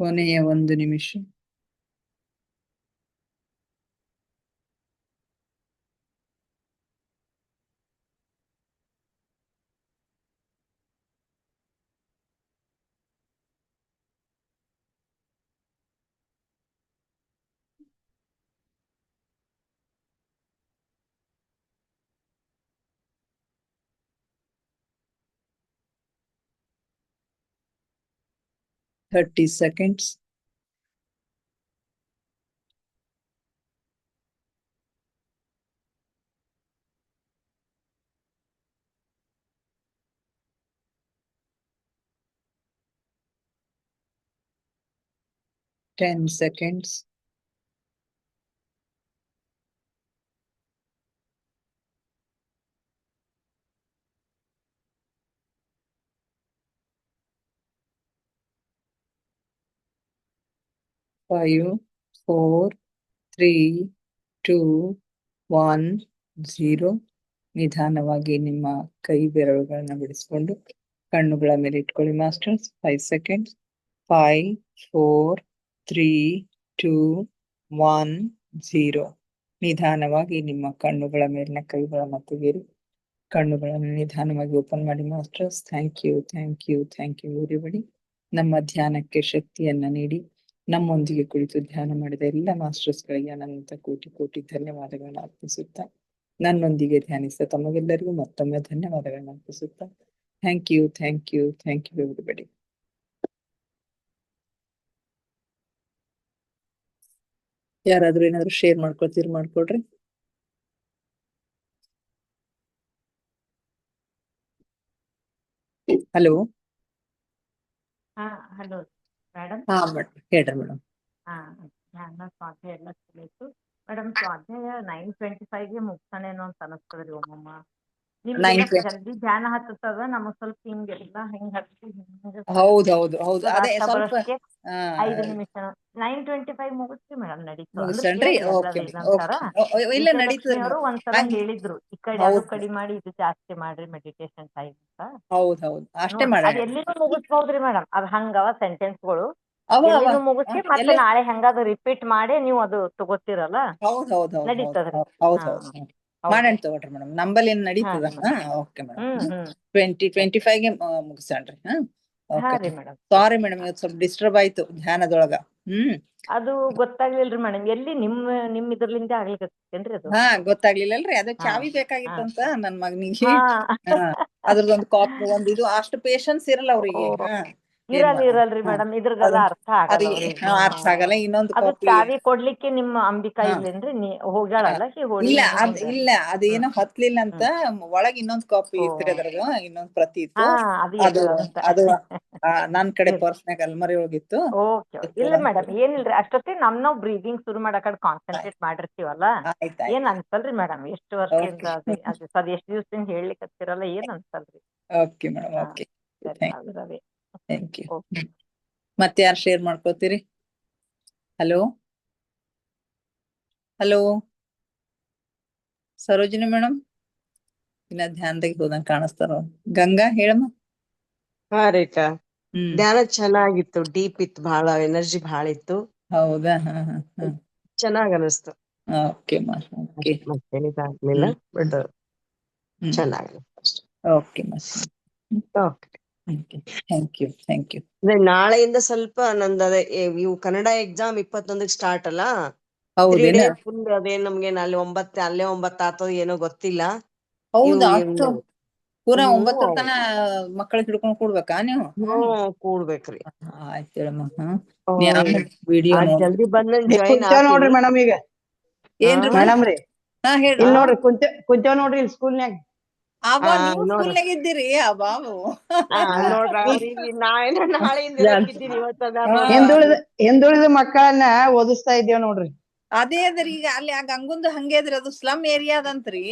ಕೊನೆಯ 1 ನಿಮಿಷ. Thirty seconds. Ten seconds. Five, four, three, two, one, zero. ನಿಧಾನವಾಗಿ ನಿಮ್ಮ ಕೈ ಬೆರಳುಗಳನ್ನ ಬಿಡಿಸ್ಕೊಂಡು ಕಣ್ಣುಗಳ ಮೇಲೆ ಇಟ್ಕೊಳ್ಳಿ ಮಾಸ್ಟರ್ಸ್. 5 seconds. 5, 4, 3, 2, 1, 0. ನಿಧಾನವಾಗಿ ನಿಮ್ಮ ಕಣ್ಣುಗಳ ಮೇಲಿನ ಕೈಗಳನ್ನ ತೆಗೆಯಿರಿ. ಕಣ್ಣುಗಳನ್ನು ನಿಧಾನವಾಗಿ ಓಪನ್ ಮಾಡಿ masters. Thank you, thank you, thank you everybody. ನಮ್ಮ ಧ್ಯಾನಕ್ಕೆ ಶಕ್ತಿಯನ್ನ ನೀಡಿ ನಮ್ಮೊಂದಿಗೆ ಕುಳಿತು ಧ್ಯಾನ ಮಾಡಿದ ಎಲ್ಲ ಮಾಸ್ಟರ್ಸ್ಗಳಿಗೆ ಅನಂತ ಕೋಟಿ ಕೋಟಿ ಧನ್ಯವಾದಗಳನ್ನ ಅರ್ಪಿಸುತ್ತಾ, ನನ್ನೊಂದಿಗೆ ಧ್ಯಾನಿಸಿದ ತಮಗೆಲ್ಲರಿಗೂ ಮತ್ತೊಮ್ಮೆ ಧನ್ಯವಾದಗಳನ್ನ ಅರ್ಪಿಸುತ್ತಾ, thank you, thank you, thank you everybody. ಯಾರಾದ್ರೂ ಏನಾದ್ರು ಶೇರ್ ಮಾಡ್ಕೊಳ್ತೀರಿ ಮಾಡ್ಕೊಡ್ರಿ. ಹಲೋ. Hello madam. ಹಾ ಮೇಡಮ್ ಹೇಳ್ರಿ ಮೇಡಮ್. ಧ್ಯಾನ ಸ್ವಾಧ್ಯಾಯ ಎಲ್ಲ ಚಲೋ ಮೇಡಮ್. ಸ್ವಾಧ್ಯಾಯ 9:25 ಮುಗ್ಸಾನೇನೋ ಅಂತ ಅನಸ್ತದ್ರಿ ಒಮ್ಮಮ್ಮ. ನಿಮ್ಗೆ ಜಲ್ದಿ ಧ್ಯಾನ ಹತ್ತದ, ನಮಗ್ ಸ್ವಲ್ಪ ಹಿಂಗೆಲ್ಲ ಹೆಂಗ್ ಹತ್ತಿ ಹೌದೌದು ಹೌದು ಅದೇ ಸ್ವಲ್ಪ 5 ನಿಮಿಷ 9:25 ಮುಗಿಸ್ರಿ ಮೇಡಮ್. ಮುಗಿಸನ್ರಿ? ಇಲ್ಲ ನಡೀತದೆ. ಒಂದ್ಸಲ ಹೇಳಿದ್ರು ಈ ಕಡೆ ಅದು ಕಡಿಮೆ ಮಾಡಿ ಇದು ಜಾಸ್ತಿ ಮಾಡ್ರಿ ಮೆಡಿಟೇಷನ್ ಟೈಮ್ ಅಂತ. ಹೌದೌದು ಅಷ್ಟೇ ಮಾಡಿ. ಅದ್ ಎಲ್ಲಿನೂ ಮುಗಿಸ್ಬೋದ್ರಿ ಮೇಡಮ್. ಅದ್ ಹಂಗವ ಸೆಂಟೆನ್ಸ್ಗಳು ಎಲ್ಲಿನೂ ಮುಗಿಸಿ ಮತ್ತೆ ನಾಳೆ ಹೆಂಗಾದ್ರು ರಿಪೀಟ್ ಮಾಡಿ ನೀವು ಅದು ತಗೋತಿರಲ್ಲ. ನಡೀತದ್ರಿ. ಮಾಡೋಣ ತಗೋಳ್ರಿ ಮೇಡಮ್. ನಂಬಲ್ಲಿ ಏನ್ ನಡೀತದ? Okay madam. 20-25 ಮುಗಿಸಣ್ರಿ. ಸಾರಿ ಮೇಡಮ್, ಇವತ್ತು ಸ್ವಲ್ಪ ಡಿಸ್ಟರ್ಬ್ ಆಯ್ತು ಧ್ಯಾನದೊಳಗ. ಅದು ಗೊತ್ತಾಗ್ಲಿಲ್ರಿ ಮೇಡಮ್. ಎಲ್ಲಿ ನಿಮ್ ಇದ್ರಲಿಂದ ಆಗ್ಲಿಕತ್ತೇನ್ರಿ ಅದು? ಗೊತ್ತಾಗ್ಲಿಲ್ಲಲ್ರಿ. ಅದು ಚಾವಿ ಬೇಕಾಗಿತ್ತಂತ ನನ್ ಮಗನಿಗೆ. ಅದ್ರದೊಂದು ಕಾಪಿ ಇದು ಅಷ್ಟು ಪೇಶನ್ಸ್ ಇರಲ್ಲ ಅವ್ರಿಗೆ. ಇರಲ್ರಿ ಮೇಡಮ್. ಇದ್ರದೆಲ್ಲ ಅರ್ಥ ಆಗಲ್ಲ. ಇನ್ನೊಂದು ಅದು ಚಾವಿ ಕೊಡ್ಲಿಕ್ಕೆ ನಿಮ್ಮ ಅಂಬಿಕಾ ಇಲ್ಲೇನ್ರಿ? ಹೋಗ್ಯಾಳಲ್ಲ ಇಲ್ಲ ಅದೇನೋ ಹತ್ಲಿಲ್ಲ ಅಂತ ಒಳಗ್ ಇನ್ನೊಂದ್ ಕಾಪಿ ಇತ್ತು. ಅದ್ರದ್ದು ಇನ್ನೊಂದ್ ಪ್ರತಿ ಇತ್ತು. ಅದು ನನ್ ಕಡೆ ಪರ್ಸ್ನಾಗ ಅಲ್ಮರಿ ಹೋಗಿತ್ತು. ಇಲ್ಲ ಮೇಡಮ್ ಏನಿಲ್ರಿ. ಅಷ್ಟೊತ್ತಿ ನಾವು ಬ್ರೀದಿಂಗ್ ಶುರು ಮಾಡಕ್ ಕಾನ್ಸಂಟ್ರೇಟ್ ಮಾಡಿರ್ತೀವಲ್ಲ, ಏನ್ ಅನ್ಸಲ್ರಿ ಮೇಡಮ್. ಎಷ್ಟು ವರ್ಷದಿಂದ ಅದ್ ಎಷ್ಟ್ ದಿವ್ಸದಿಂದ ಹೇಳ್ಲಿಕ್ಕೆ ಹತ್ತಿರಲ್ಲ, ಏನ್ ಅನ್ಸಲ್ರಿ. Okay madam. Okay, thank you. ಮತ್ತೆ ಯಾರು ಶೇರ್ ಮಾಡ್ಕೋತೀರಿ? ಹಲೋ ಹಲೋ ಸರೋಜಿನಿ ಮೇಡಮ್, ಇನ್ನ ಧ್ಯಾನದಾಗ ಹೋದಂಗ ಕಾಣಿಸ್ತಾರ. ಗಂಗಾ ಹೇಳಮ್ಮ. ಹಾ ರೇಖಾ, ಧ್ಯಾನ ಚೆನ್ನಾಗಿತ್ತು. ಡೀಪ್ ಇತ್ತು, ಬಹಳ ಎನರ್ಜಿ ಬಹಳ ಇತ್ತು. ಹೌದಾ? ಚೆನ್ನಾಗ್ ಅನಿಸ್ತು. ಓಕೆ ಮತ್ತೇನಿದಾಗ್ಲಿಲ್ಲ, ಬಟ್ ಚೆನ್ನಾಗಿ. Okay thank you. ನಾಳೆಯಿಂದ ಸ್ವಲ್ಪ ನಂದು ಅದೇ ಇವು ಕನ್ನಡ ಎಕ್ಸಾಮ್ 21ಕ್ಕೆ ಸ್ಟಾರ್ಟ್ ಅಲ್ಲ. 3 days ಫುಲ್ ಅದೇನ್ ನಮ್ಗೆ ಅಲ್ಲೇ 9 ಆತೋ ಏನೋ ಗೊತ್ತಿಲ್ಲ. ಹೌದಾ? ಅಷ್ಟು ಪೂರಾ 9 ತನ ಮಕ್ಕಳಿಗೆ ಹಿಡ್ಕೊಂಡ್ ಕೂಡ್ಬೇಕಾ ನೀವು? ಕೂಡ್ಬೇಕ್ರಿ. ಆಯ್ತು ಹೇಳಮ್ಮ. ವಿಡಿಯೋ ಜಲ್ದಿ ಬಂದ್ ಜಾಯಿನ್ ನೋಡ್ರಿ ಮೇಡಮ್. ಈಗ ಏನ್ರಿ ಮೇಡಮ್ ರೀ? ಹೇಳ್ರಿ. ನೋಡ್ರಿ ಕುಂತೇವ್ ನೋಡ್ರಿ ಸ್ಕೂಲ್ನ್ಯಾಗ. ಅಬ್ಬಾ ಆ, ನೀವು ನೋಡು. ಸ್ಕೂಲ್ನಾಗ ಇದ್ದೀರಿ ಅಬ್ಬಾವು. ನೋಡ್ರ ಅವ್ರಿಗೆ ನಾಳೆಯಿಂದ ಇರಕ್ಕಿದ್ದೀನಿ ಇವತ್ತು ಅದಾರ ಹಾ. ನೋಡ್ರ. ಹಿಂದುಳಿದ ಮಕ್ಕಳನ್ನ ಓದಿಸ್ತಾ ಇದ್ದೇವ್ ನೋಡ್ರಿ. ಅದೇ ಅದ್ರಿ ಈಗ ಅಲ್ಲಿ ಆ ಗಂಗುಂದು ಹಂಗೆ ಅದ್ರಿ, ಅದು ಸ್ಲಮ್ ಏರಿಯಾ ಅದಂತ್ರಿ.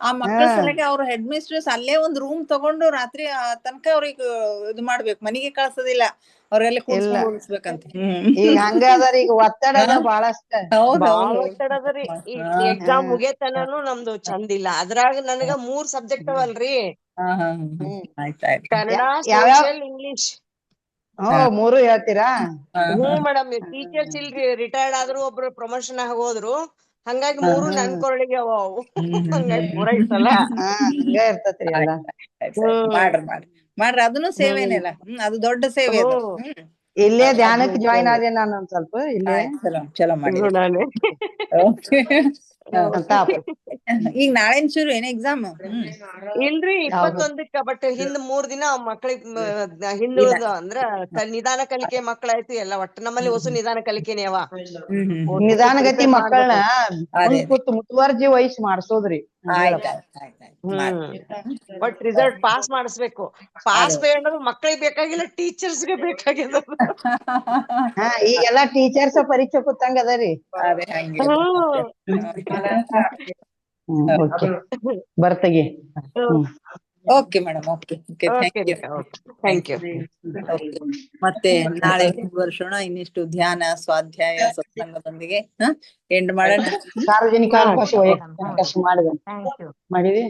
ಆ ಮಕ್ಕಳ ಸಲಗೆ ಅವ್ರ ಹೆಡ್ ಮಿಸ್ಟ್ರೆಸ್ ಅಲ್ಲೇ ಒಂದ್ ರೂಮ್ ತಗೊಂಡು ರಾತ್ರಿ ತನಕ ಅವ್ರಿಗೆ ಇದು ಮಾಡ್ಬೇಕು, ಮನಿಗೆ ಕಳ್ಸೋದಿಲ್ಲ, ಅವ್ರೆಲ್ಲ ಕೂಡ್ಸ್ಕೊಂಡ್ ಓದಿಸ್ಬೇಕಂತ. ಈಗ ಹಂಗ ಅದಾರ, ಈಗ ಒತ್ತಡ ಅದ ಬಾಳಷ್ಟ. ಬಾಳ ಒತ್ತಡ ಅದರಿ. ಈ ಎಕ್ಸಾಮ್ ಮುಗಿಯತನನು ನಮ್ದು ಚಂದ ಇಲ್ಲ. ಅದ್ರಾಗ ನನಗ 3 ಸಬ್ಜೆಕ್ಟ್ ಅವಲ್ರಿ, ಆಯ್ತಾಯ್ತು. ಕನ್ನಡ, ಯಾವ್ಯಾವ್? Social, English. ಮೂರು ಹೇಳ್ತೀರಾ? ಹ್ಞೂ ಮೇಡಮ್, ಟೀಚರ್ಸ್ ಇಲ್ರಿ, ರಿಟೈರ್ಡ್ ಆದ್ರು, ಒಬ್ರು ಪ್ರಮೋಷನ್ ಆಗಿ ಹೋದ್ರು. ಹಂಗಾಗಿ 3 ನನ್ ಕೊರಳಿಗೆ ಅವು. ಹಂಗಾಗಿ ಪೂರ ಈ ಸಲ ಹಂಗ ಇರ್ತತ್ರಿ ಎಲ್ಲ. ಮಾಡ್ರಿ ಅದನ್ನು ಸೇವೆನೇಲ್ಲ. ಅದು ದೊಡ್ಡ ಸೇವೆ ಅದು. ಇಲ್ಲೇ ಧ್ಯಾನಕ್ಕೆ ಜಾಯಿನ್ ಆದೆ ನಾನು ಒಂದ್ ಸ್ವಲ್ಪ ಇಲ್ಲೇ. ಚಲೋ ಮಾಡಿ. ಈಗ ನಾಳೆನ್ ಶುರು ಏನ ಎಕ್ಸಾಮ್? ಇಲ್ರಿ 21ಕ್ಕ. ಬಟ್ ಹಿಂದ್ 3 ದಿನ ಮಕ್ಕಳಿಗೆ ಹಿಂದುಳಿದ ಅಂದ್ರ ನಿಧಾನ ಕಲಿಕೆ ಮಕ್ಕಳಾಯ್ತು ಎಲ್ಲ. ಒಟ್ಟು ನಮ್ಮಲ್ಲಿ ಹೊಸ ನಿಧಾನ ಕಲಿಕೆನೇ ಅವ. ನಿಧಾನಗತಿ ಮಕ್ಕಳನ್ನ ಮುತುವರ್ಜಿ ವಹಿಸಿ ಮಾಡ್ಸೋದ್ರಿ. ಬಟ್ ರಿಸಲ್ಟ್ ಪಾಸ್ ಮಾಡಿಸ್ಬೇಕು. ಪಾಸ್ ಅನ್ನೋದು ಮಕ್ಕಳಿಗೆ ಬೇಕಾಗಿಲ್ಲ, ಟೀಚರ್ಸ್ಗೆ ಬೇಕಾಗ್ಯದ. ಈಗೆಲ್ಲಾ ಟೀಚರ್ಸ್ ಪರೀಕ್ಷೆ ಕೂತಂಗ ಅದರಿ. ಬರ್ತಗಿ. Okay madam, okay, thank you. ಮತ್ತೆ ನಾಳೆ ಮುಂದುವರ್ಸೋಣ ಇನ್ನಿಷ್ಟು ಧ್ಯಾನ, ಸ್ವಾಧ್ಯಾಯ, ಸತ್ಸಂಗದೊಂದಿಗೆ ಎಂಡ್ ಮಾಡೋಣ. ಸಾರ್ವಜನಿಕ ಅವಕಾಶ ಮಾಡಿದ್ವಿ.